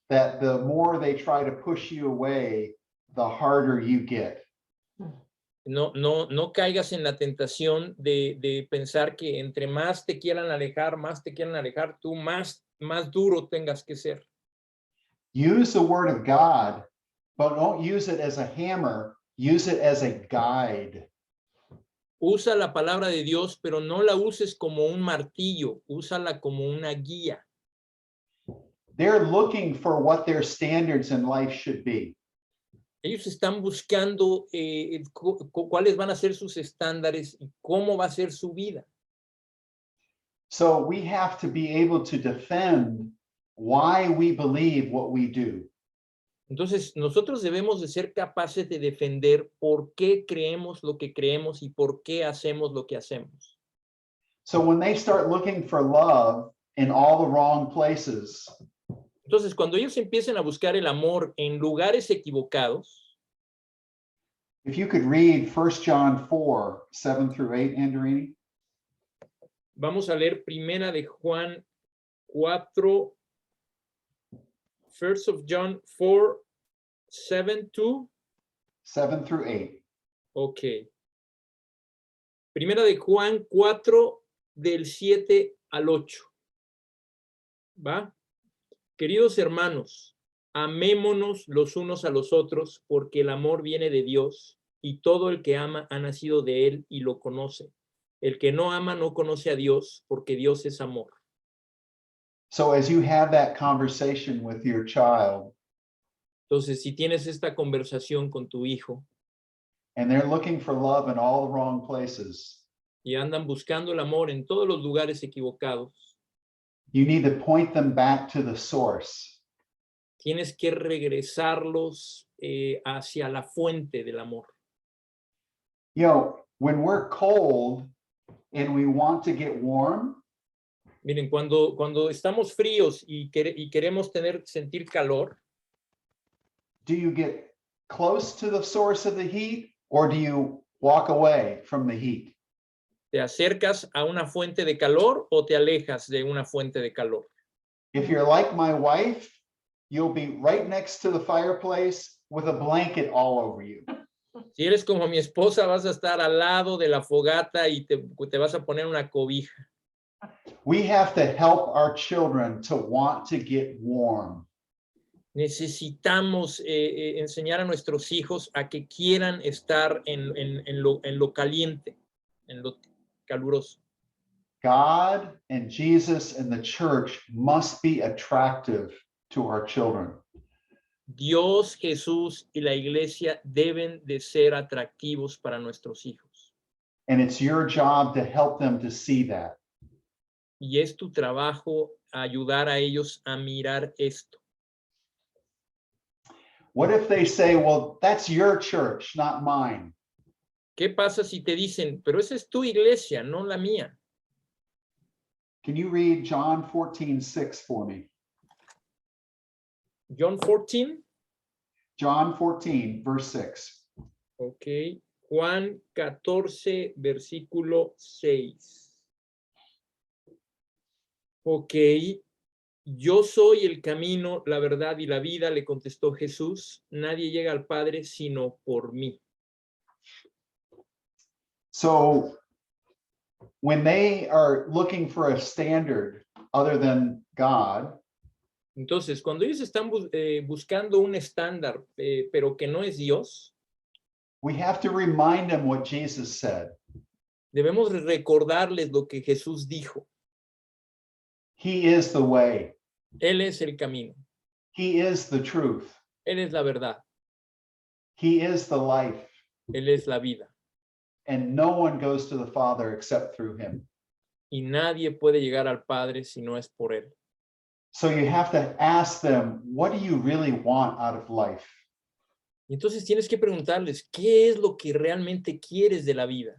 B: that the more they try to push you away, the harder you get.
A: No caigas en la tentación de pensar que entre más te quieran alejar, tú más duro tengas que ser.
B: Use the word of God, but don't use it as a hammer. Use it as a guide.
A: Usa la palabra de Dios, pero no la uses como un martillo, úsala como una guía.
B: They're looking for what their standards in life should be.
A: Ellos están buscando cuáles van a ser sus estándares y cómo va a ser su vida.
B: So we have to be able to defend why we believe what we do.
A: Entonces, nosotros debemos de ser capaces de defender por qué creemos lo que creemos y por qué hacemos lo que hacemos.
B: So when they start looking for love in all the wrong places,
A: Entonces, cuando ellos empiecen a buscar el amor en lugares equivocados,
B: if you could read 1 John 4, 7 through 8, Anderini.
A: vamos a leer Primera de Juan 4, 1 of John 4, 7 to
B: 7 through 8.
A: Ok. Primera de Juan 4, del 7 al 8. ¿Va? Queridos hermanos, amémonos los unos a los otros, porque el amor viene de Dios, y todo el que ama ha nacido de él y lo conoce. El que no ama no conoce a Dios, porque Dios es amor.
B: So as you have that conversation with your child
A: Entonces, si tienes esta conversación con tu hijo
B: and they're looking for love in all the wrong places,
A: y andan buscando el amor en todos los lugares equivocados,
B: you need to point them back to the source.
A: tienes que regresarlos hacia la fuente del amor.
B: You know, when we're cold and we want to get warm,
A: Miren, cuando estamos fríos y queremos sentir calor,
B: do you get close to the source of the heat or do you walk away from the heat?
A: ¿te acercas a una fuente de calor o te alejas de una fuente de calor?
B: If you're like my wife, you'll be right next to the fireplace with a blanket all over you.
A: Si eres como mi esposa, vas a estar al lado de la fogata y te vas a poner una cobija.
B: We have to help our children to want to get warm.
A: Necesitamos enseñar a nuestros hijos a que quieran estar en lo caliente, en lo caluroso.
B: God and Jesus and the church must be attractive to our children.
A: Dios, Jesús y la iglesia deben de ser atractivos para nuestros hijos.
B: And it's your job to help them to see that.
A: Y es tu trabajo ayudar a ellos a mirar esto.
B: What if they say, well, that's your church, not mine?
A: ¿Qué pasa si te dicen, pero esa es tu iglesia, no la mía?
B: Can you read John 14:6 for me?
A: John 14.
B: John 14, verse 6.
A: Ok. Juan 14, versículo 6. Ok. Yo soy el camino, la verdad y la vida, le contestó Jesús. Nadie llega al Padre sino por mí.
B: So when they are looking for a standard other than God,
A: Entonces, cuando ellos están buscando un estándar, pero que no es Dios,
B: we have to remind them what Jesus said.
A: debemos recordarles lo que Jesús dijo.
B: He is the way.
A: Él es el camino.
B: He is the truth.
A: Él es la verdad.
B: He is the life.
A: Él es la vida.
B: And no one goes to the Father except through him.
A: Y nadie puede llegar al Padre si no es por Él.
B: So you have to ask them, what do you really want out of life?
A: Y entonces tienes que preguntarles, ¿qué es lo que realmente quieres de la vida?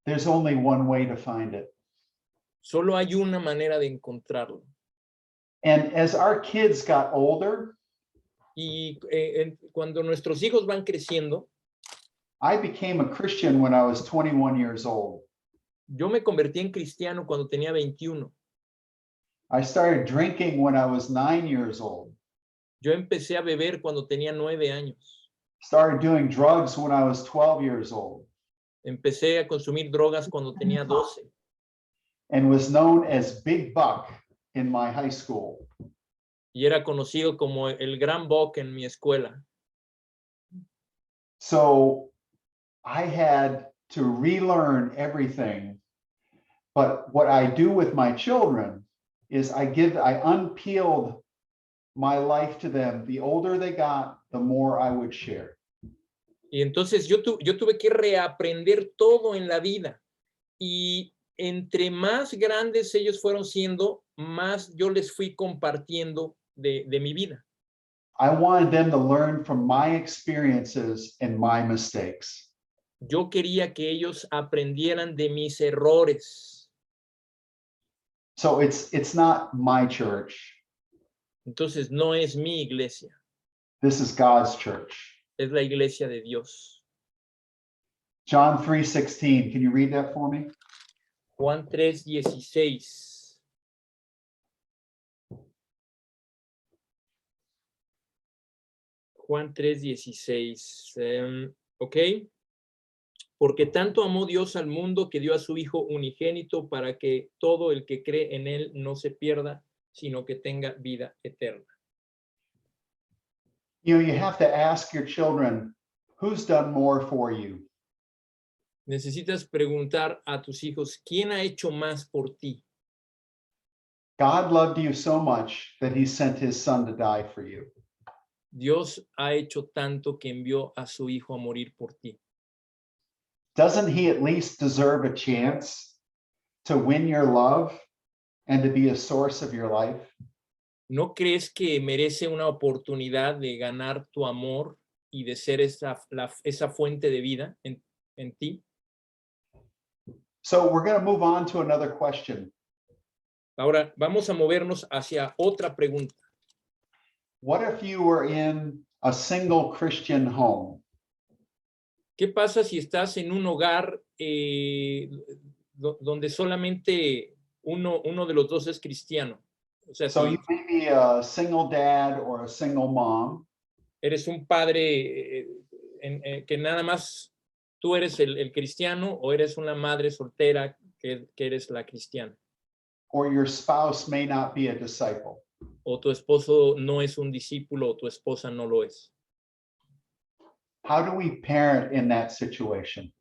B: There's only one way to find it.
A: Solo hay una manera de encontrarlo.
B: And as our kids got older,
A: Y cuando nuestros hijos van creciendo,
B: I became a Christian when I was 21 years old.
A: yo me convertí en cristiano cuando tenía 21.
B: I started drinking when I was 9 years old.
A: Yo empecé a beber cuando tenía 9 años.
B: Started doing drugs when I was 12 years old
A: Empecé a consumir drogas cuando tenía 12.
B: and was known as Big Buck in my high school.
A: Y era conocido como el Gran Buck en mi escuela.
B: So I had to relearn everything. But what I do with my children is I unpeeled my life to them. The older they got, the more I would share.
A: Y entonces yo tuve que reaprender todo en la vida. Y entre más grandes ellos fueron siendo, más yo les fui compartiendo de mi vida.
B: I wanted them to learn from my experiences and my mistakes.
A: Yo quería que ellos aprendieran de mis errores.
B: So it's not my church.
A: Entonces no es mi iglesia,
B: This is God's church.
A: es la iglesia de Dios.
B: John 3:16. Can you read that for me?
A: Juan 3:16. Juan 3:16. ¿Ok? Porque tanto amó Dios al mundo que dio a su Hijo unigénito para que todo el que cree en él no se pierda, sino que tenga vida eterna.
B: You know, you have to ask your children, who's done more for you?
A: Necesitas preguntar a tus hijos, ¿quién ha hecho más por ti?
B: God loved you so much that he sent his son to die for you.
A: Dios ha hecho tanto que envió a su hijo a morir por ti.
B: Doesn't he at least deserve a chance to win your love and to be a source of your life?
A: ¿No crees que merece una oportunidad de ganar tu amor y de ser esa fuente de vida en ti?
B: So we're going to move on to another question.
A: Ahora vamos a movernos hacia otra pregunta.
B: What if you were in a single Christian home?
A: ¿Qué pasa si estás en un hogar donde solamente uno de los dos es cristiano? O sea,
B: So
A: si
B: you may be a single dad or a single mom,
A: eres un padre que nada más tú eres el cristiano, o eres una madre soltera que eres la cristiana,
B: or your spouse may not be a disciple.
A: o tu esposo no es un discípulo o tu esposa no lo es.
B: How do we parent in that situation?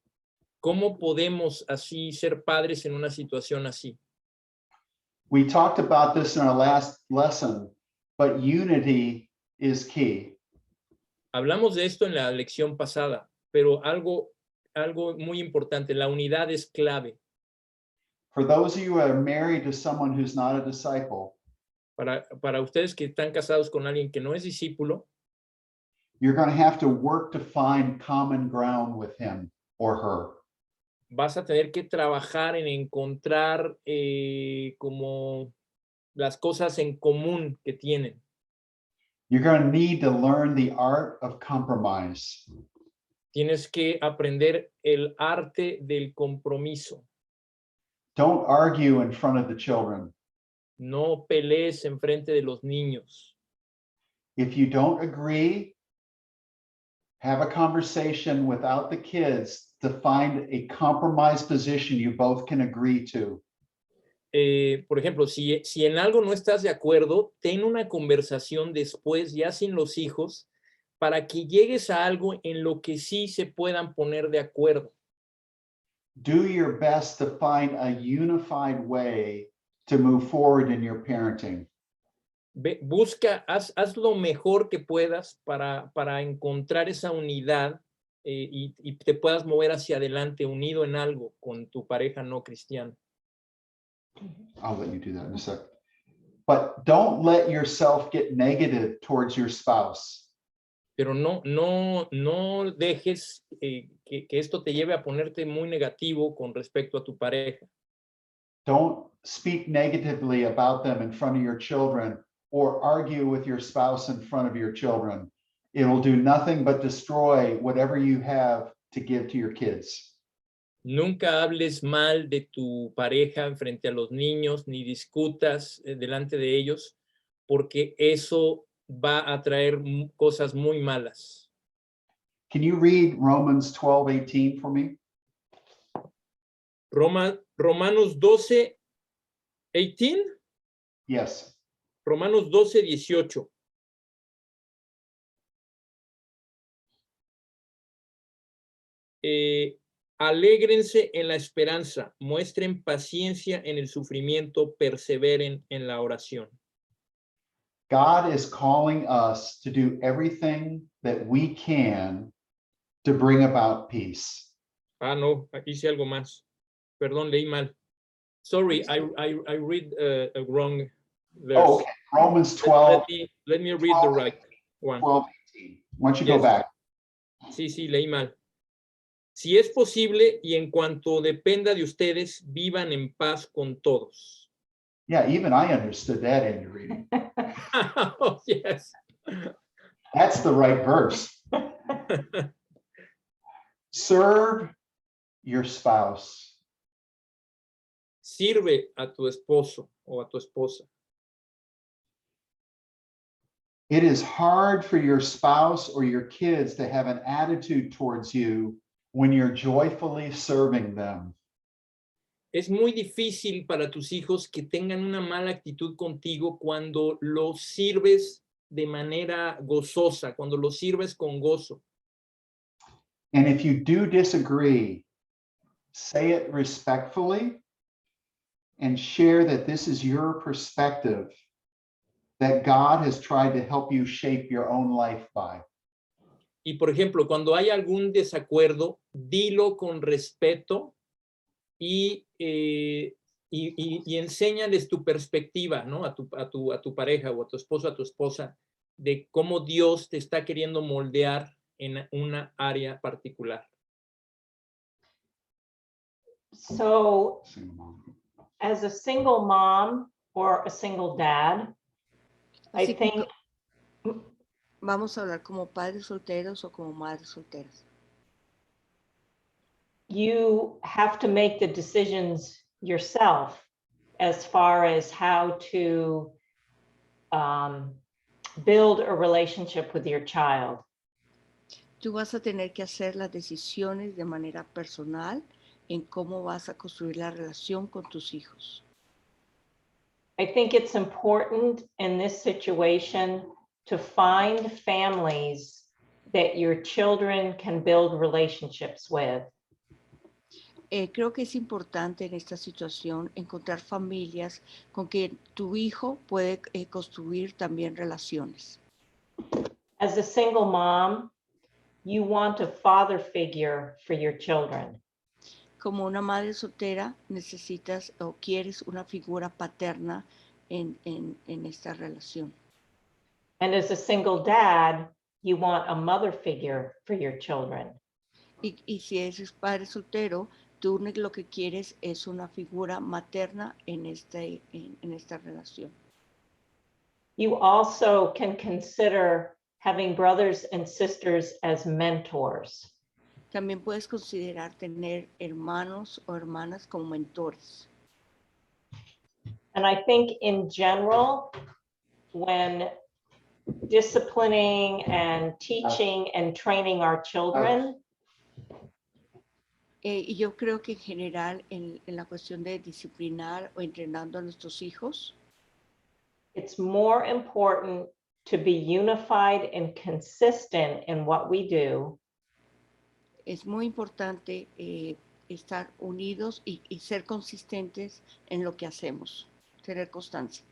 A: ¿Cómo podemos así ser padres en una situación así?
B: We talked about this in our last lesson, but unity is key.
A: Hablamos de esto en la lección pasada, pero algo muy importante, la unidad es clave.
B: For those of you who are married to someone who's not a disciple,
A: Para ustedes que están casados con alguien que no es discípulo,
B: you're going to have to work to find common ground with him or her.
A: vas a tener que trabajar en encontrar como las cosas en común que tienen.
B: You're going to need to learn the art of compromise.
A: Tienes que aprender el arte del compromiso.
B: Don't argue in front of the children.
A: No pelees en frente de los niños.
B: If you don't agree, have a conversation without the kids to find a compromise position you both can agree to.
A: Por ejemplo, si en algo no estás de acuerdo, ten una conversación después, ya sin los hijos, para que llegues a algo en lo que sí se puedan poner de acuerdo.
B: Do your best to find a unified way to move forward in your parenting.
A: Busca, haz lo mejor que puedas para encontrar esa unidad y te puedas mover hacia adelante unido en algo con tu pareja no cristiana.
B: I'll let you do that in a sec. But don't let yourself get negative towards your spouse.
A: Pero no dejes que esto te lleve a ponerte muy negativo con respecto a tu pareja.
B: Don't speak negatively about them in front of your children or argue with your spouse in front of your children. It will do nothing but destroy whatever you have to give to your kids.
A: Nunca hables mal de tu pareja frente a los niños, ni discutas delante de ellos, porque eso va a traer cosas muy malas.
B: Can you read Romans 12:18 for me?
A: Romanos 12, 18.
B: Yes.
A: Romanos 12, 18. Alégrense en la esperanza, muestren paciencia en el sufrimiento, perseveren en la oración.
B: God is calling us to do everything that we can to bring about peace.
A: Ah, no, hice algo más. Perdón, leí mal. Sorry, I read a wrong verse.
B: Oh, okay. Romans 12,
A: Let me read the right one.
B: 12:18. Why don't you go
A: Yes.
B: back?
A: Sí, leí mal. Si es posible y en cuanto dependa de ustedes, vivan en paz con todos.
B: Yeah, even I understood that in your reading.
A: Oh, yes.
B: That's the right verse. Serve your spouse.
A: Sirve a tu esposo o a tu esposa.
B: It is hard for your spouse or your kids to have an attitude towards you when you're joyfully serving them.
A: Es muy difícil para tus hijos que tengan una mala actitud contigo cuando los sirves de manera gozosa, cuando lo sirves con gozo.
B: And if you do disagree, say it respectfully and share that this is your perspective that God has tried to help you shape your own life by.
A: Y por ejemplo, cuando hay algún desacuerdo, dilo con respeto y enséñales tu perspectiva, ¿no? A tu pareja o a tu esposo, a tu esposa, de cómo Dios te está queriendo moldear en una área particular.
F: So as a single mom or a single dad, I
C: Así que
F: think
C: vamos a hablar como padres solteros o como madres solteras.
F: you have to make the decisions yourself as far as how to build a relationship with your child.
C: Tú vas a tener que hacer las decisiones de manera personal en cómo vas a construir la relación con tus hijos.
F: I think it's important in this situation to find families that your children can build relationships with.
C: Creo que es importante en esta situación encontrar familias con que tu hijo puede construir también relaciones.
F: As a single mom, you want a father figure for your children.
C: Como una madre soltera necesitas o quieres una figura paterna en esta relación.
F: And as a single dad, you want a mother figure for your children.
C: Y si eres padre soltero, tú lo que quieres es una figura materna en esta relación.
F: You also can consider having brothers and sisters as mentors.
C: También puedes considerar tener hermanos o hermanas como mentores.
F: And I think in general, when disciplining and teaching and training our children,
C: Y yo creo que en general en la cuestión de disciplinar o entrenando a nuestros hijos,
F: it's more important to be unified and consistent in what we do
C: es muy importante estar unidos y ser consistentes en lo que hacemos, tener constancia.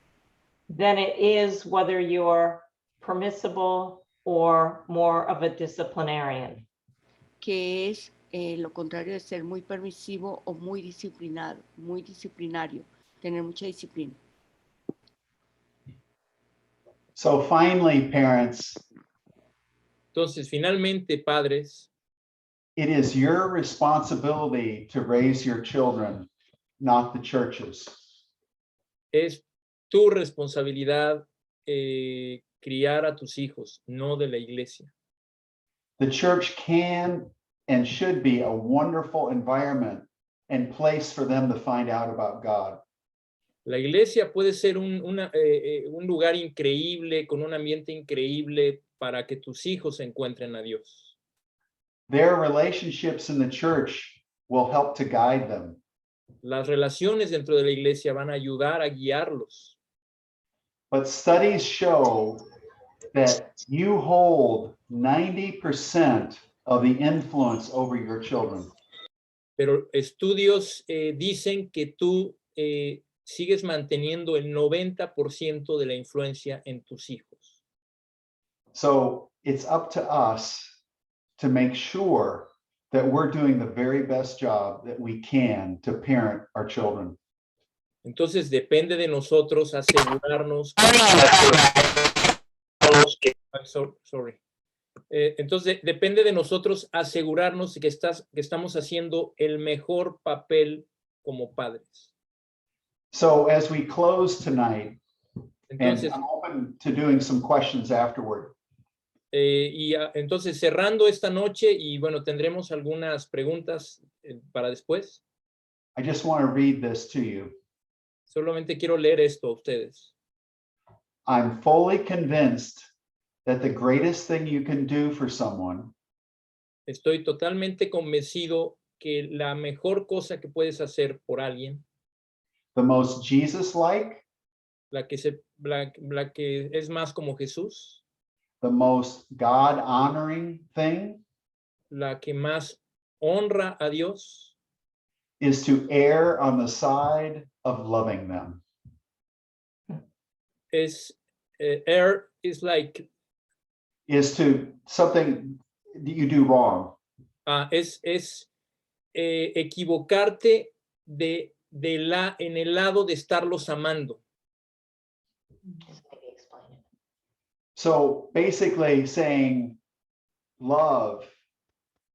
F: than it is whether you're permissible or more of a disciplinarian.
C: Que es lo contrario de ser muy permisivo o muy disciplinario, tener mucha disciplina.
B: So finally, parents,
A: Entonces, finalmente, padres,
B: it is your responsibility to raise your children, not the church's.
A: es tu responsabilidad criar a tus hijos, no de la iglesia.
B: The church can and should be a wonderful environment and place for them to find out about God.
A: La iglesia puede ser un lugar increíble, con un ambiente increíble para que tus hijos encuentren a Dios.
B: Their relationships in the church will help to guide them.
A: Las relaciones dentro de la iglesia van a ayudar a guiarlos.
B: But studies show that you hold 90% of the influence over your children.
A: Pero estudios dicen que tú sigues manteniendo el 90% de la influencia en tus hijos.
B: So it's up to us to make sure that we're doing the very best job that we can to parent our children.
A: Entonces depende de nosotros asegurarnos entonces depende de nosotros asegurarnos que estamos haciendo el mejor papel como padres.
B: So as we close tonight, and
A: Entonces,
B: I'm open to doing some questions afterward.
A: entonces cerrando esta noche y bueno, tendremos algunas preguntas para después.
B: I just want to read this to you.
A: Solamente quiero leer esto a ustedes.
B: I'm fully convinced that the greatest thing you can do for someone
A: Estoy totalmente convencido que la mejor cosa que puedes hacer por alguien,
B: the most Jesus-like,
A: la que se la que es más como Jesús,
B: the most God honoring thing
A: la que más honra a Dios,
B: is to err on the side of loving them.
A: es err is like
B: Is to something that you do wrong.
A: es equivocarte en el lado de estarlos amando.
B: So basically saying love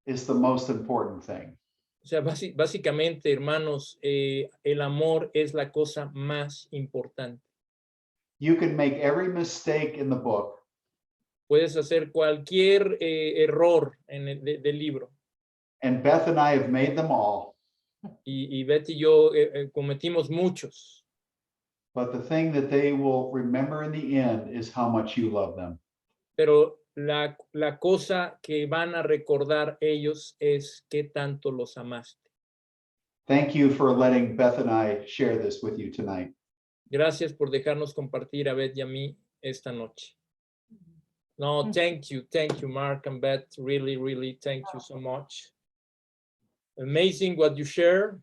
B: is the most important thing.
A: O sea, básicamente, hermanos, el amor es la cosa más importante.
B: You can make every mistake in the book,
A: Puedes hacer cualquier error del libro.
B: and Beth and I have made them all.
A: Y Betty y yo cometimos muchos.
B: But the thing that they will remember in the end is how much you love them.
A: Pero la cosa que van a recordar ellos es qué tanto los amaste.
B: Thank you for letting Beth and I share this with you tonight.
A: Gracias por dejarnos compartir a Beth y a mí esta noche. No, thank you, Mark and Beth. Really, really, thank you so much. Amazing what you share.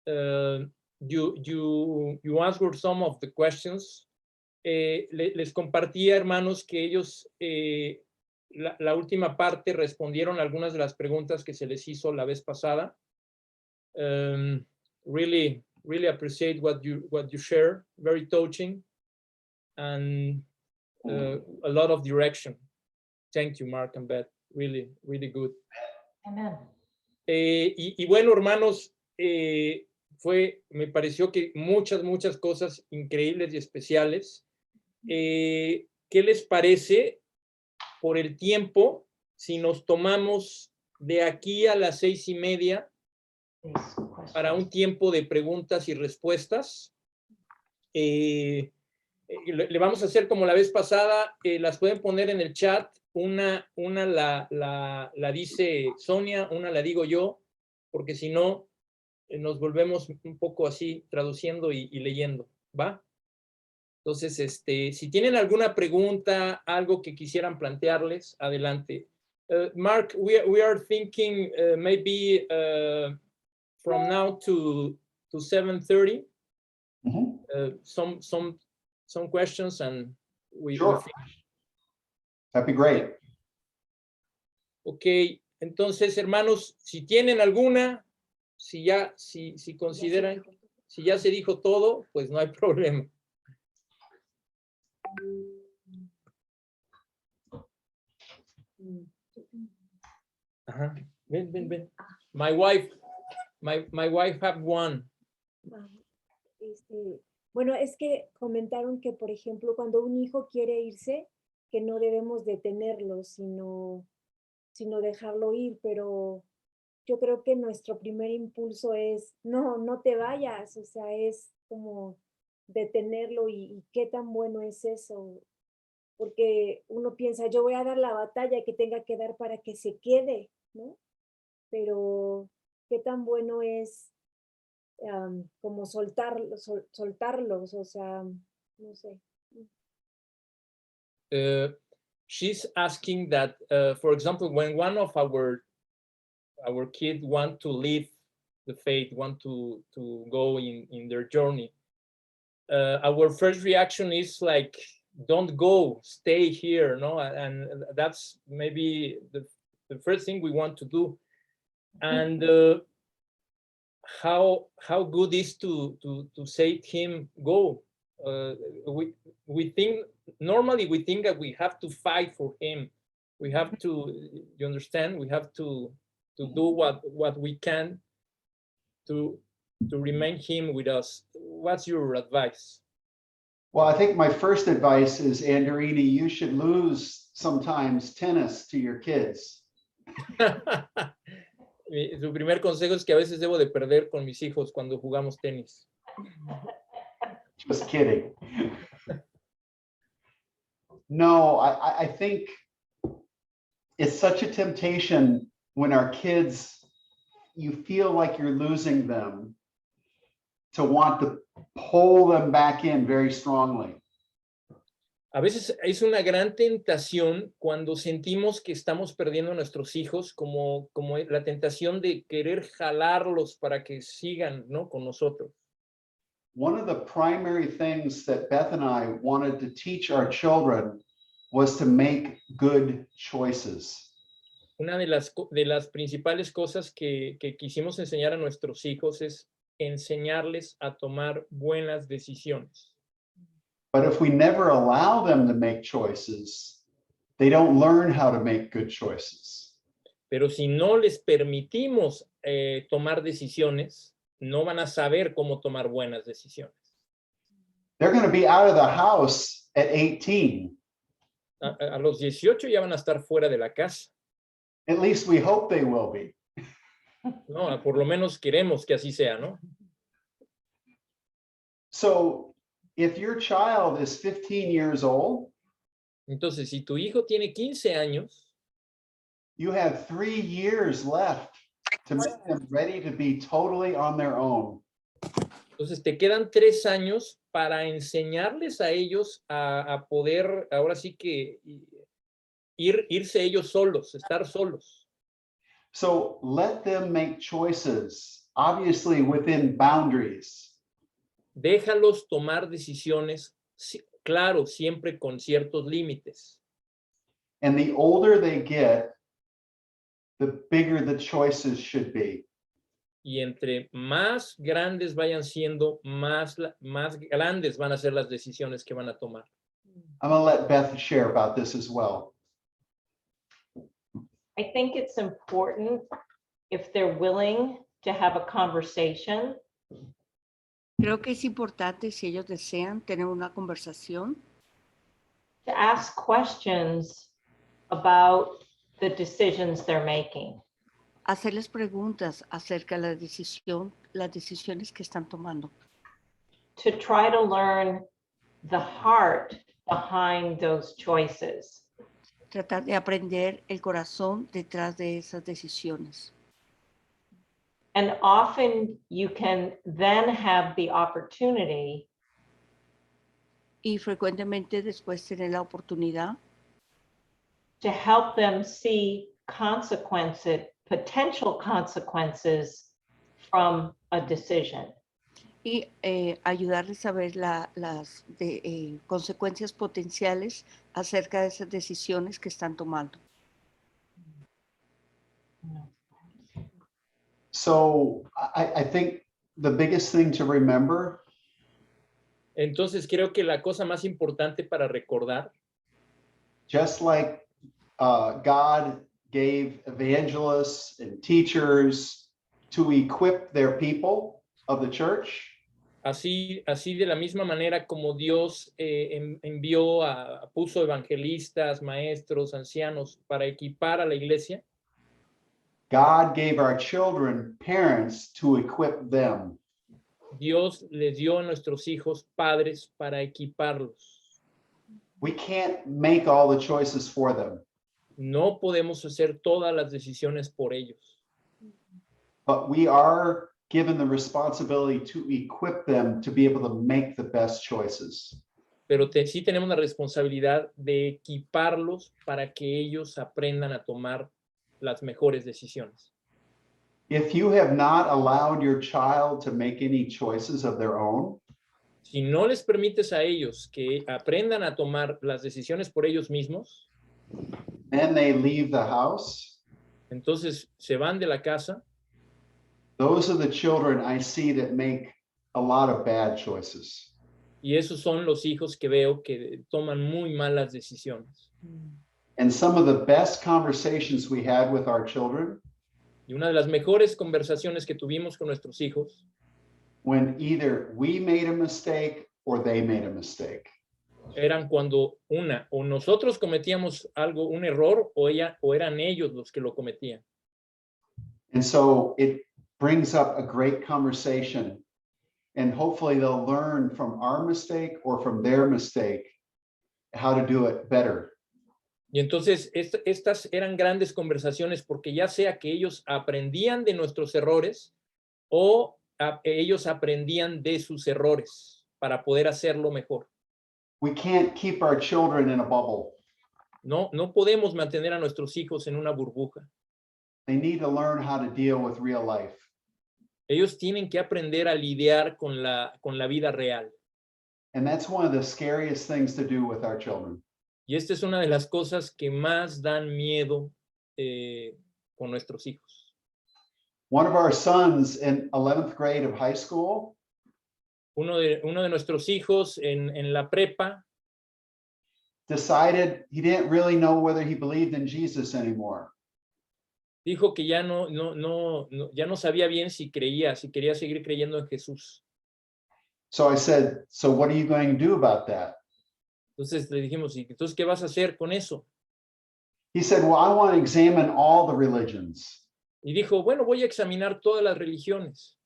A: You answered some of the questions. Les compartía, hermanos, que ellos la última parte respondieron algunas de las preguntas que se les hizo la vez pasada. Really, really appreciate what you share. Very touching and a lot of direction. Thank you, Mark and Beth. Really, really good.
F: Amen.
A: Y bueno, hermanos, me pareció que muchas cosas increíbles y especiales. ¿Qué les parece por el tiempo si nos tomamos de aquí a las 6:30 para un tiempo de preguntas y respuestas? Le vamos a hacer como la vez pasada, las pueden poner en el chat. Una la dice Sonia, una la digo yo, porque si no, nos volvemos un poco así traduciendo y leyendo, ¿va? Entonces, si tienen alguna pregunta, algo que quisieran plantearles, adelante. Mark, we are thinking maybe from now to 7:30, some questions and we
B: Sure.
A: finish.
B: That'd be great.
A: Ok, entonces, hermanos, si tienen alguna, si consideran, si ya se dijo todo, pues no hay problema. Ajá. Ven. My wife have one.
G: Bueno, es que comentaron que, por ejemplo, cuando un hijo quiere irse, que no debemos detenerlo, sino dejarlo ir, pero yo creo que nuestro primer impulso es, no te vayas, o sea, es como detenerlo y qué tan bueno es eso, porque uno piensa, yo voy a dar la batalla que tenga que dar para que se quede, ¿no? Pero qué tan bueno es como soltarlos, o sea, no sé.
A: She's asking that, for example, when one of our kids want to leave the faith, want to go in their journey, our first reaction is like, don't go, stay here, no? And that's maybe the first thing we want to do. And how good is to say to him, go. We think normally we think that we have to fight for him. We have to, you understand, we have to do what we can to remain him with us. What's your advice?
B: Well, I think my first advice is, Anderini, you should lose sometimes tennis to your kids.
A: Su primer consejo es que a veces debo de perder con mis hijos cuando jugamos tenis.
B: Just kidding. No, I think it's such a temptation when our kids, you feel like you're losing them, to want to pull them back in very strongly.
A: A veces es una gran tentación cuando sentimos que estamos perdiendo a nuestros hijos, como la tentación de querer jalarlos para que sigan, ¿no?, con nosotros.
B: One of the primary things that Beth and I wanted to teach our children was to make good choices.
A: Una de las principales cosas que quisimos enseñar a nuestros hijos es enseñarles a tomar buenas decisiones.
B: But if we never allow them to make choices, they don't learn how to make good choices.
A: Pero si no les permitimos tomar decisiones, no van a saber cómo tomar buenas decisiones.
B: They're going to be out of the house at 18.
A: A los 18 ya van a estar fuera de la casa.
B: At least we hope they will be.
A: No, por lo menos queremos que así sea, ¿no?
B: So if your child is 15 years old,
A: Entonces, si tu hijo tiene 15 años,
B: you have 3 years left to make them ready to be totally on their own.
A: entonces te quedan 3 años para enseñarles a ellos a poder, ahora sí que irse ellos solos, estar solos.
B: So let them make choices, obviously within boundaries.
A: Déjalos tomar decisiones, claro, siempre con ciertos límites.
B: And the older they get, the bigger the choices should be.
A: Y entre más grandes vayan siendo, más grandes van a ser las decisiones que van a tomar.
B: I'm going to let Beth share about this as well.
F: I think it's important if they're willing to have a conversation,
C: Creo que es importante, si ellos desean tener una conversación,
F: to ask questions about the decisions they're making.
C: hacerles preguntas acerca de las decisiones que están tomando,
F: To try to learn the heart behind those choices.
C: tratar de aprender el corazón detrás de esas decisiones.
F: And often you can then have the opportunity
C: Y frecuentemente después tener la oportunidad
F: to help them see potential consequences from a decision.
C: y ayudarles a ver las consecuencias potenciales acerca de esas decisiones que están tomando.
B: So I think the biggest thing to remember
A: Entonces creo que la cosa más importante para recordar,
B: just like God gave evangelists and teachers to equip their people of the church,
A: así de la misma manera como Dios puso evangelistas, maestros, ancianos para equipar a la iglesia,
B: God gave our children parents to equip them.
A: Dios les dio a nuestros hijos padres para equiparlos.
B: We can't make all the choices for them,
A: No podemos hacer todas las decisiones por ellos,
B: but we are given the responsibility to equip them to be able to make the best choices.
A: pero sí tenemos la responsabilidad de equiparlos para que ellos aprendan a tomar las mejores decisiones.
B: If you have not allowed your child to make any choices of their own,
A: Si no les permites a ellos que aprendan a tomar las decisiones por ellos mismos,
B: then they leave the house.
A: entonces se van de la casa.
B: Those are the children I see that make a lot of bad choices.
A: Y esos son los hijos que veo que toman muy malas decisiones.
B: And some of the best conversations we had with our children,
A: Y una de las mejores conversaciones que tuvimos con nuestros hijos,
B: when either we made a mistake or they made a mistake.
A: eran cuando o nosotros cometíamos un error, o eran ellos los que lo cometían.
B: And so it brings up a great conversation, and hopefully they'll learn from our mistake or from their mistake how to do it better.
A: Y entonces estas eran grandes conversaciones porque ya sea que ellos aprendían de nuestros errores o ellos aprendían de sus errores para poder hacerlo mejor.
B: We can't keep our children in a bubble.
A: No, no podemos mantener a nuestros hijos en una burbuja.
B: They need to learn how to deal with real life.
A: Ellos tienen que aprender a lidiar con la vida real.
B: And that's one of the scariest things to do with our children.
A: Y esta es una de las cosas que más dan miedo con nuestros hijos.
B: One of our sons in 11th grade of high school,
A: Uno de nuestros hijos en la prepa
B: decided he didn't really know whether he believed in Jesus anymore.
A: dijo que ya ya no sabía bien si quería seguir creyendo en Jesús.
B: So I said, so what are you going to do about that?
A: Entonces le dijimos, ¿y entonces qué vas a hacer con eso?
B: He said, well, I want to examine all the religions.
A: Y dijo, bueno, voy a examinar todas las religiones.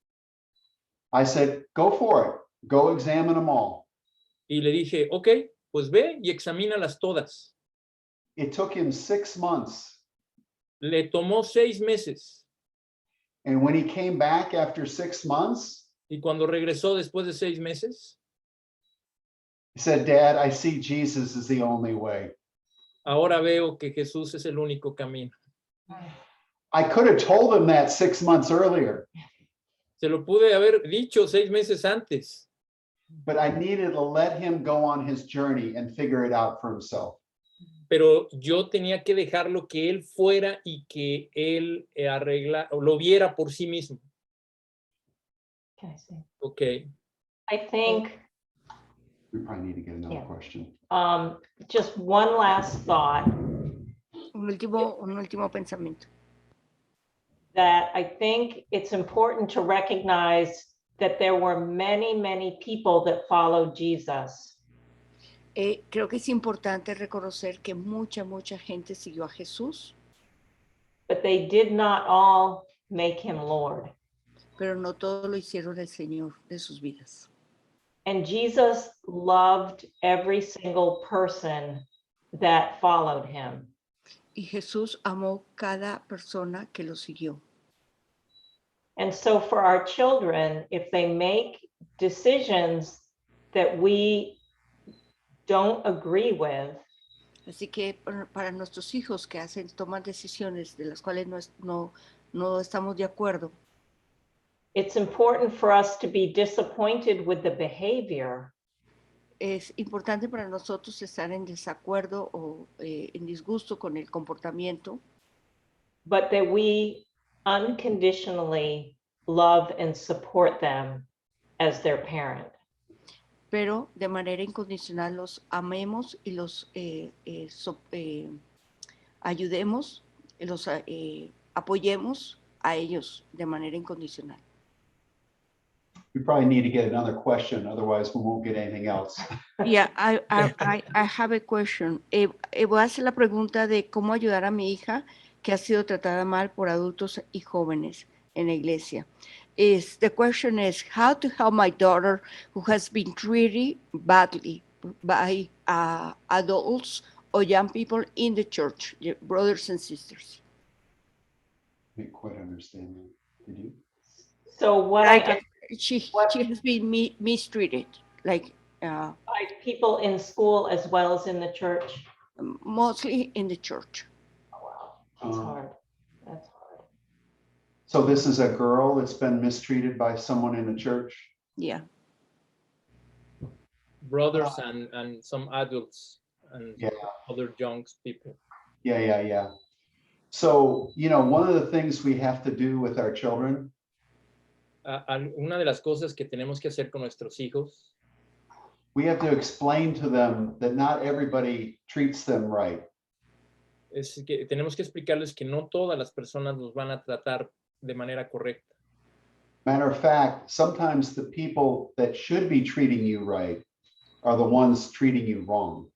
B: I said, go for it. Go examine them all.
A: Y le dije, ok, pues ve y examínalas todas.
B: It took him 6 months.
A: Le tomó 6 meses.
B: And when he came back after 6 months,
A: Y cuando regresó después de 6 meses,
B: he said, Dad, I see Jesus is the only way.
A: ahora veo que Jesús es el único camino.
B: I could have told him that 6 months earlier,
A: Se lo pude haber dicho 6 meses antes,
B: but I needed to let him go on his journey and figure it out for himself.
A: pero yo tenía que dejarlo que él fuera y que él lo viera por sí mismo.
F: Can I say?
A: Ok.
F: I think
B: We probably need to get another
F: Yeah.
B: question.
F: just one last thought
C: Un último pensamiento.
F: that I think it's important to recognize that there were many, many people that followed Jesus.
C: Creo que es importante reconocer que mucha gente siguió a Jesús,
F: But they did not all make him Lord.
C: pero no todo lo hicieron el Señor de sus vidas.
F: And Jesus loved every single person that followed him.
C: Y Jesús amó cada persona que lo siguió.
F: And so for our children, if they make decisions that we don't agree with,
C: Así que para nuestros hijos que toman decisiones de las cuales no estamos de acuerdo,
F: it's important for us to be disappointed with the behavior,
C: es importante para nosotros estar en desacuerdo o en disgusto con el comportamiento,
F: but that we unconditionally love and support them as their parent.
C: pero de manera incondicional los amemos y los ayudemos, los apoyemos a ellos de manera incondicional.
B: We probably need to get another question, otherwise we won't get anything else.
C: Yeah, I have a question. Voy a hacer la pregunta de cómo ayudar a mi hija que ha sido tratada mal por adultos y jóvenes en la iglesia. The question is how to help my daughter who has been treated badly by adults or young people in the church, brothers and sisters.
B: I didn't quite understand that. Did you?
F: So what
C: Like, she has been mistreated, like
F: by people in school as well as in the church.
C: mostly in the church.
F: Oh, wow, that's
B: Oh.
F: hard. That's hard.
B: So this is a girl that's been mistreated by someone in the church?
C: Yeah.
A: Brothers and some adults and
B: Yeah.
A: other young people.
B: Yeah. So, one of the things we have to do with our children
A: Una de las cosas que tenemos que hacer con nuestros hijos
B: we have to explain to them that not everybody treats them right.
A: es que tenemos que explicarles que no todas las personas nos van a tratar de manera correcta.
B: Matter of fact, sometimes the people that should be treating you right are the ones treating you wrong.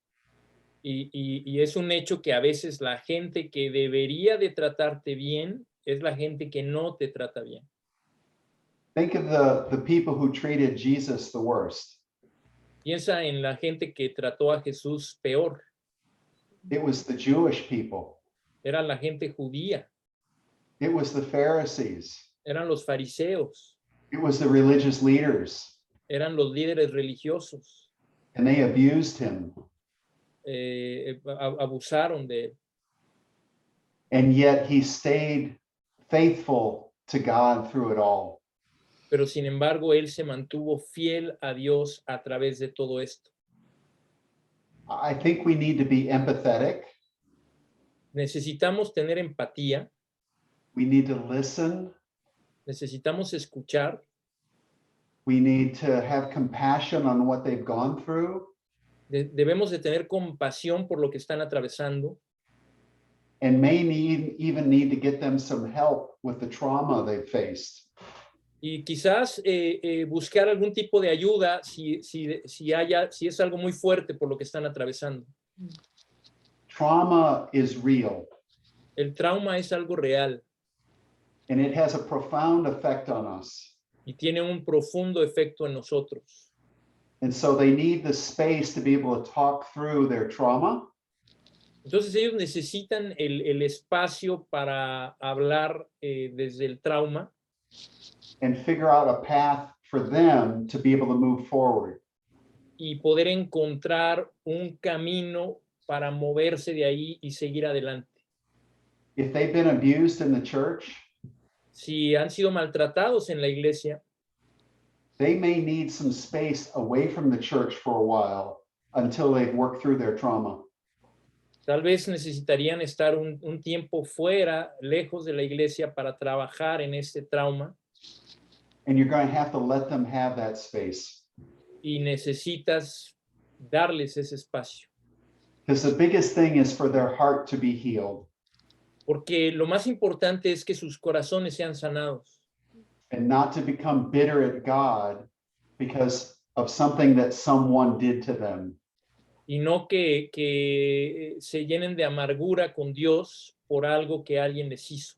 A: Y es un hecho que a veces la gente que debería de tratarte bien es la gente que no te trata bien.
B: Think of the people who treated Jesus the worst.
A: Piensa en la gente que trató a Jesús peor.
B: It was the Jewish people.
A: Era la gente judía,
B: It was the Pharisees.
A: eran los fariseos,
B: It was the religious leaders.
A: eran los líderes religiosos.
B: and they abused him.
A: Abusaron de él.
B: And yet he stayed faithful to God through it all.
A: Pero sin embargo, él se mantuvo fiel a Dios a través de todo esto.
B: I think we need to be empathetic.
A: Necesitamos tener empatía,
B: We need to listen.
A: necesitamos escuchar,
B: We need to have compassion on what they've gone through.
A: debemos de tener compasión por lo que están atravesando
B: And even need to get them some help with the trauma they've faced.
A: y quizás buscar algún tipo de ayuda si es algo muy fuerte por lo que están atravesando.
B: Trauma is real,
A: El trauma es algo real
B: and it has a profound effect on us.
A: y tiene un profundo efecto en nosotros.
B: And so they need the space to be able to talk through their trauma
A: Entonces ellos necesitan el espacio para hablar desde el trauma
B: and figure out a path for them to be able to move forward.
A: y poder encontrar un camino para moverse de ahí y seguir adelante.
B: If they've been abused in the church,
A: Si han sido maltratados en la iglesia,
B: they may need some space away from the church for a while until they've worked through their trauma.
A: tal vez necesitarían estar un tiempo fuera, lejos de la iglesia, para trabajar en este trauma
B: And you're going to have to let them have that space.
A: y necesitas darles ese espacio.
B: Because the biggest thing is for their heart to be healed
A: Porque lo más importante es que sus corazones sean sanados
B: and not to become bitter at God because of something that someone did to them.
A: y no que se llenen de amargura con Dios por algo que alguien les hizo.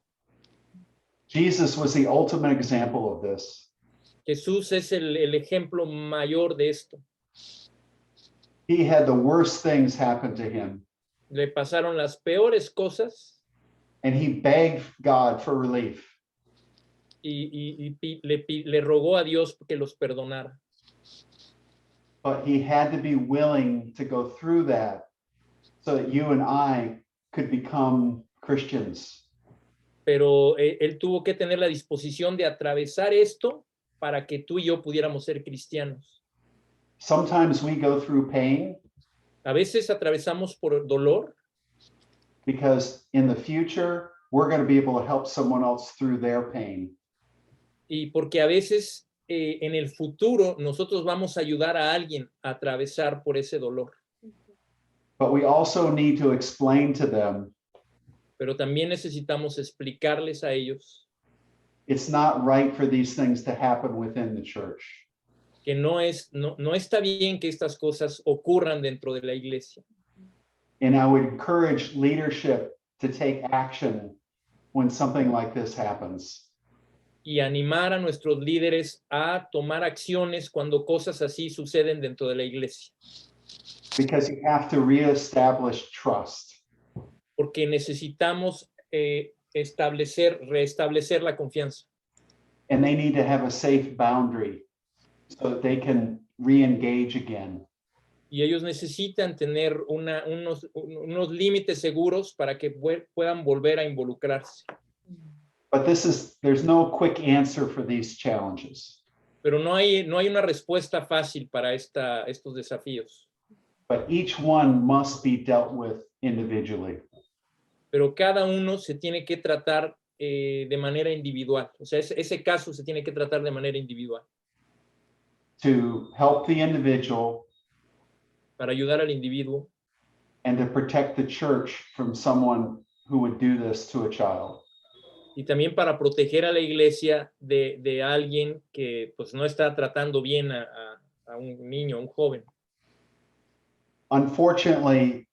B: Jesus was the ultimate example of this.
A: Jesús es el ejemplo mayor de esto.
B: He had the worst things happen to him,
A: Le pasaron las peores cosas
B: and he begged God for relief.
A: le rogó a Dios que los perdonara.
B: But he had to be willing to go through that so that you and I could become Christians.
A: Pero él tuvo que tener la disposición de atravesar esto para que tú y yo pudiéramos ser cristianos.
B: Sometimes we go through pain
A: A veces atravesamos por dolor
B: because in the future, we're going to be able to help someone else through their pain.
A: y porque a veces en el futuro nosotros vamos a ayudar a alguien a atravesar por ese dolor.
B: But we also need to explain to them
A: Pero también necesitamos explicarles a ellos
B: it's not right for these things to happen within the church.
A: que no está bien que estas cosas ocurran dentro de la iglesia.
B: And I would encourage leadership to take action when something like this happens.
A: Y animar a nuestros líderes a tomar acciones cuando cosas así suceden dentro de la iglesia.
B: Because you have to reestablish trust.
A: Porque necesitamos restablecer la confianza.
B: And they need to have a safe boundary so that they can re-engage again.
A: Y ellos necesitan tener unos límites seguros para que puedan volver a involucrarse.
B: But there's no quick answer for these challenges.
A: Pero no hay una respuesta fácil para estos desafíos.
B: But each one must be dealt with individually.
A: Pero cada uno se tiene que tratar de manera individual. O sea, ese caso se tiene que tratar de manera individual.
B: To help the individual
A: Para ayudar al individuo
B: and to protect the church from someone who would do this to a child.
A: y también para proteger a la iglesia de alguien que pues no está tratando bien a un niño, a un joven.
B: Unfortunately,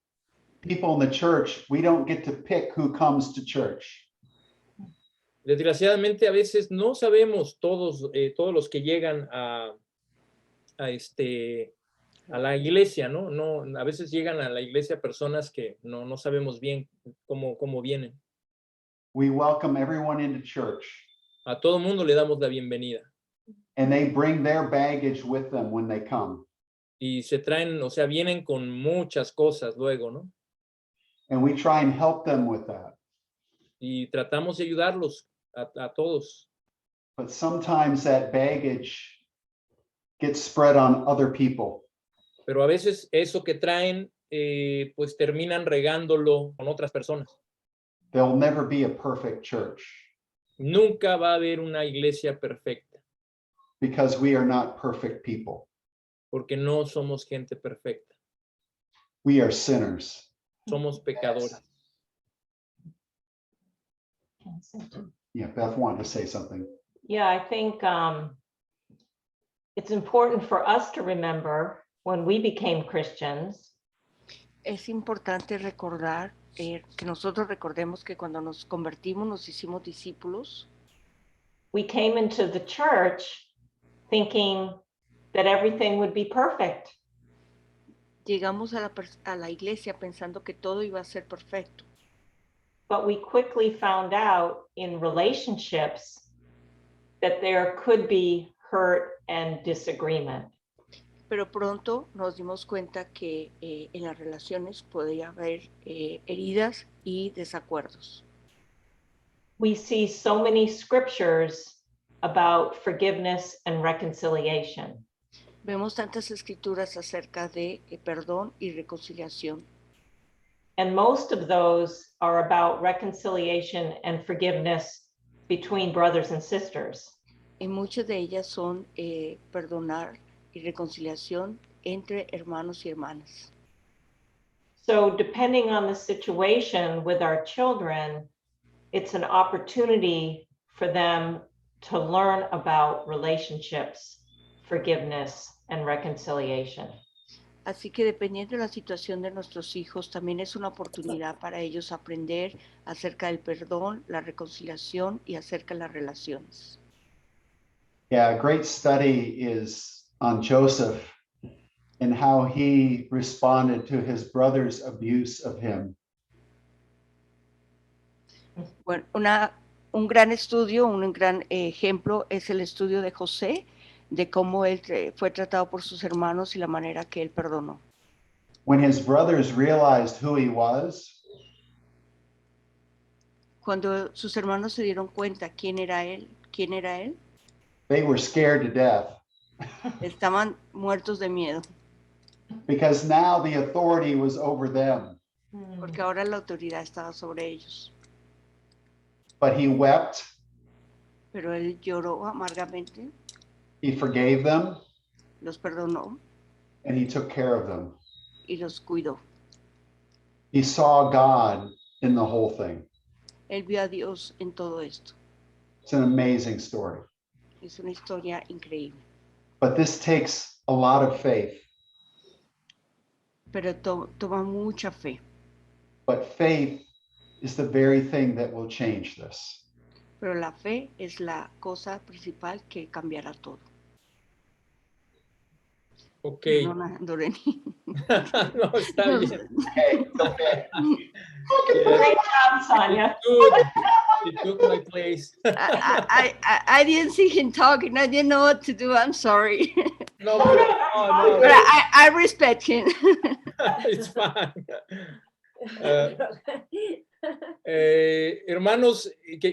B: people in the church, we don't get to pick who comes to church.
A: Desgraciadamente a veces no sabemos todos los que llegan a la iglesia, ¿no? A veces llegan a la iglesia personas que no sabemos bien cómo vienen.
B: We welcome everyone into church,
A: A todo mundo le damos la bienvenida
B: and they bring their baggage with them when they come.
A: Y se traen, o sea, vienen con muchas cosas luego, ¿no?
B: And we try and help them with that.
A: Y tratamos de ayudarlos a todos.
B: But sometimes that baggage gets spread on other people.
A: Pero a veces eso que traen, pues terminan regándolo con otras personas.
B: There'll never be a perfect church
A: Nunca va a haber una iglesia perfecta,
B: because we are not perfect people.
A: porque no somos gente perfecta.
B: We are sinners.
A: Somos pecadores.
B: Yeah, Beth wanted to say something.
F: Yeah, I think it's important for us to remember when we became Christians,
C: Es importante recordar, que nosotros recordemos que cuando nos convertimos, nos hicimos discípulos,
F: we came into the church thinking that everything would be perfect.
C: llegamos a la iglesia pensando que todo iba a ser perfecto.
F: But we quickly found out in relationships that there could be hurt and disagreement.
C: Pero pronto nos dimos cuenta que en las relaciones podía haber heridas y desacuerdos.
F: We see so many scriptures about forgiveness and reconciliation.
C: Vemos tantas escrituras acerca de perdón y reconciliación.
F: And most of those are about reconciliation and forgiveness between brothers and sisters.
C: Y muchas de ellas son perdonar y reconciliación entre hermanos y hermanas.
F: So depending on the situation with our children, it's an opportunity for them to learn about relationships, forgiveness, and reconciliation.
C: Así que dependiendo de la situación de nuestros hijos, también es una oportunidad para ellos aprender acerca del perdón, la reconciliación y acerca de las relaciones.
B: Yeah, a great study is on Joseph and how he responded to his brother's abuse of him.
C: Bueno, un gran estudio, un gran ejemplo es el estudio de José, de cómo él fue tratado por sus hermanos y la manera que él perdonó.
B: When his brothers realized who he was,
C: Cuando sus hermanos se dieron cuenta quién era él,
B: they were scared to death
C: estaban muertos de miedo,
B: because now the authority was over them.
C: porque ahora la autoridad estaba sobre ellos.
B: But he wept,
C: Pero él lloró amargamente,
B: he forgave them,
C: los perdonó
B: and he took care of them.
C: y los cuidó.
B: He saw God in the whole thing.
C: Él vio a Dios en todo esto.
B: It's an amazing story.
C: Es una historia increíble.
B: But this takes a lot of faith.
C: Pero toma mucha fe.
B: But faith is the very thing that will change this.
C: Pero la fe es la cosa principal que cambiará todo.
A: Ok.
C: Perdona, Doreni.
A: No, está bien.
B: Okay, okay.
F: Great job, Sonia.
A: Good. You took my place.
C: I didn't see him talking. I didn't know what to do. I'm sorry.
A: No, no,
C: But I respect him.
A: it's fine. Hermanos,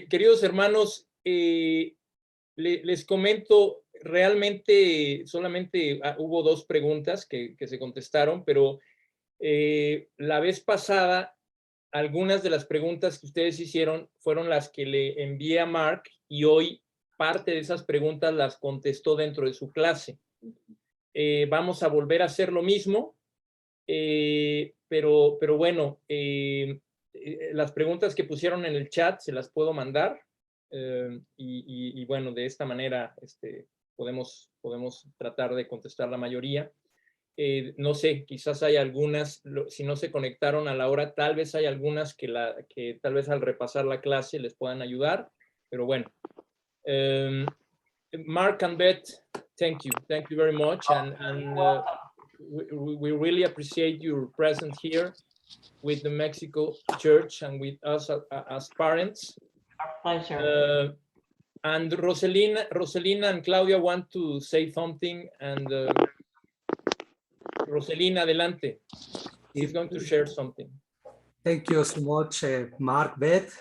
A: queridos hermanos, les comento, realmente solamente hubo 2 preguntas que se contestaron, pero la vez pasada, algunas de las preguntas que ustedes hicieron fueron las que le envié a Mark y hoy parte de esas preguntas las contestó dentro de su clase. Vamos a volver a hacer lo mismo, pero bueno, las preguntas que pusieron en el chat se las puedo mandar y bueno, de esta manera podemos tratar de contestar la mayoría. No sé, quizás hay algunas, si no se conectaron a la hora, tal vez hay algunas que tal vez al repasar la clase les puedan ayudar, pero bueno. Mark and Beth, thank you very much, and we really appreciate your presence here with the Mexico Church and with us as parents.
F: Our pleasure.
A: And Roselina and Claudia want to say something, and Roselina, adelante. He's going to share something.
H: Thank you so much, Mark, Beth.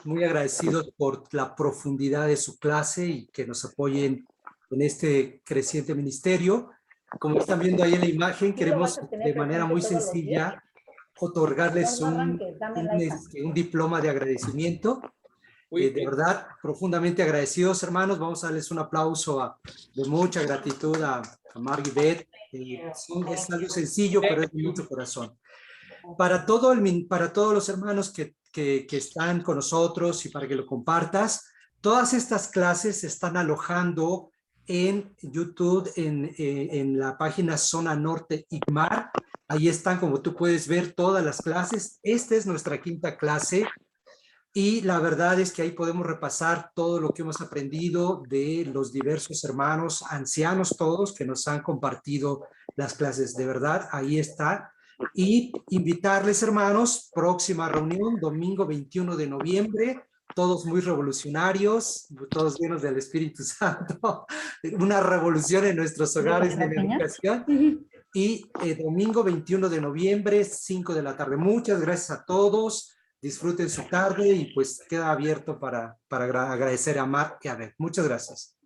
H: Muy agradecidos por la profundidad de su clase y que nos apoyen en este creciente ministerio. Como están viendo ahí en la imagen, queremos de manera muy sencilla otorgarles un diploma de agradecimiento. De verdad, profundamente agradecidos, hermanos. Vamos a darles un aplauso de mucha gratitud a Mark y Beth. Es algo sencillo, pero es de mucho corazón. Para todos los hermanos que están con nosotros y para que lo compartas, todas estas clases se están alojando en YouTube, en la página Zona Norte ICMAR. Ahí están, como tú puedes ver, todas las clases. Esta es nuestra quinta clase. Y la verdad es que ahí podemos repasar todo lo que hemos aprendido de los diversos hermanos, ancianos todos, que nos han compartido las clases. De verdad, ahí está. Y invitarles, hermanos, próxima reunión, domingo 21 de noviembre, todos muy revolucionarios, todos llenos del Espíritu Santo, una revolución en nuestros hogares de la educación. Y domingo 21 de noviembre, 5 de la tarde. Muchas gracias a todos. Disfruten su tarde y pues queda abierto para agradecer a Mark y a Beth. Muchas gracias.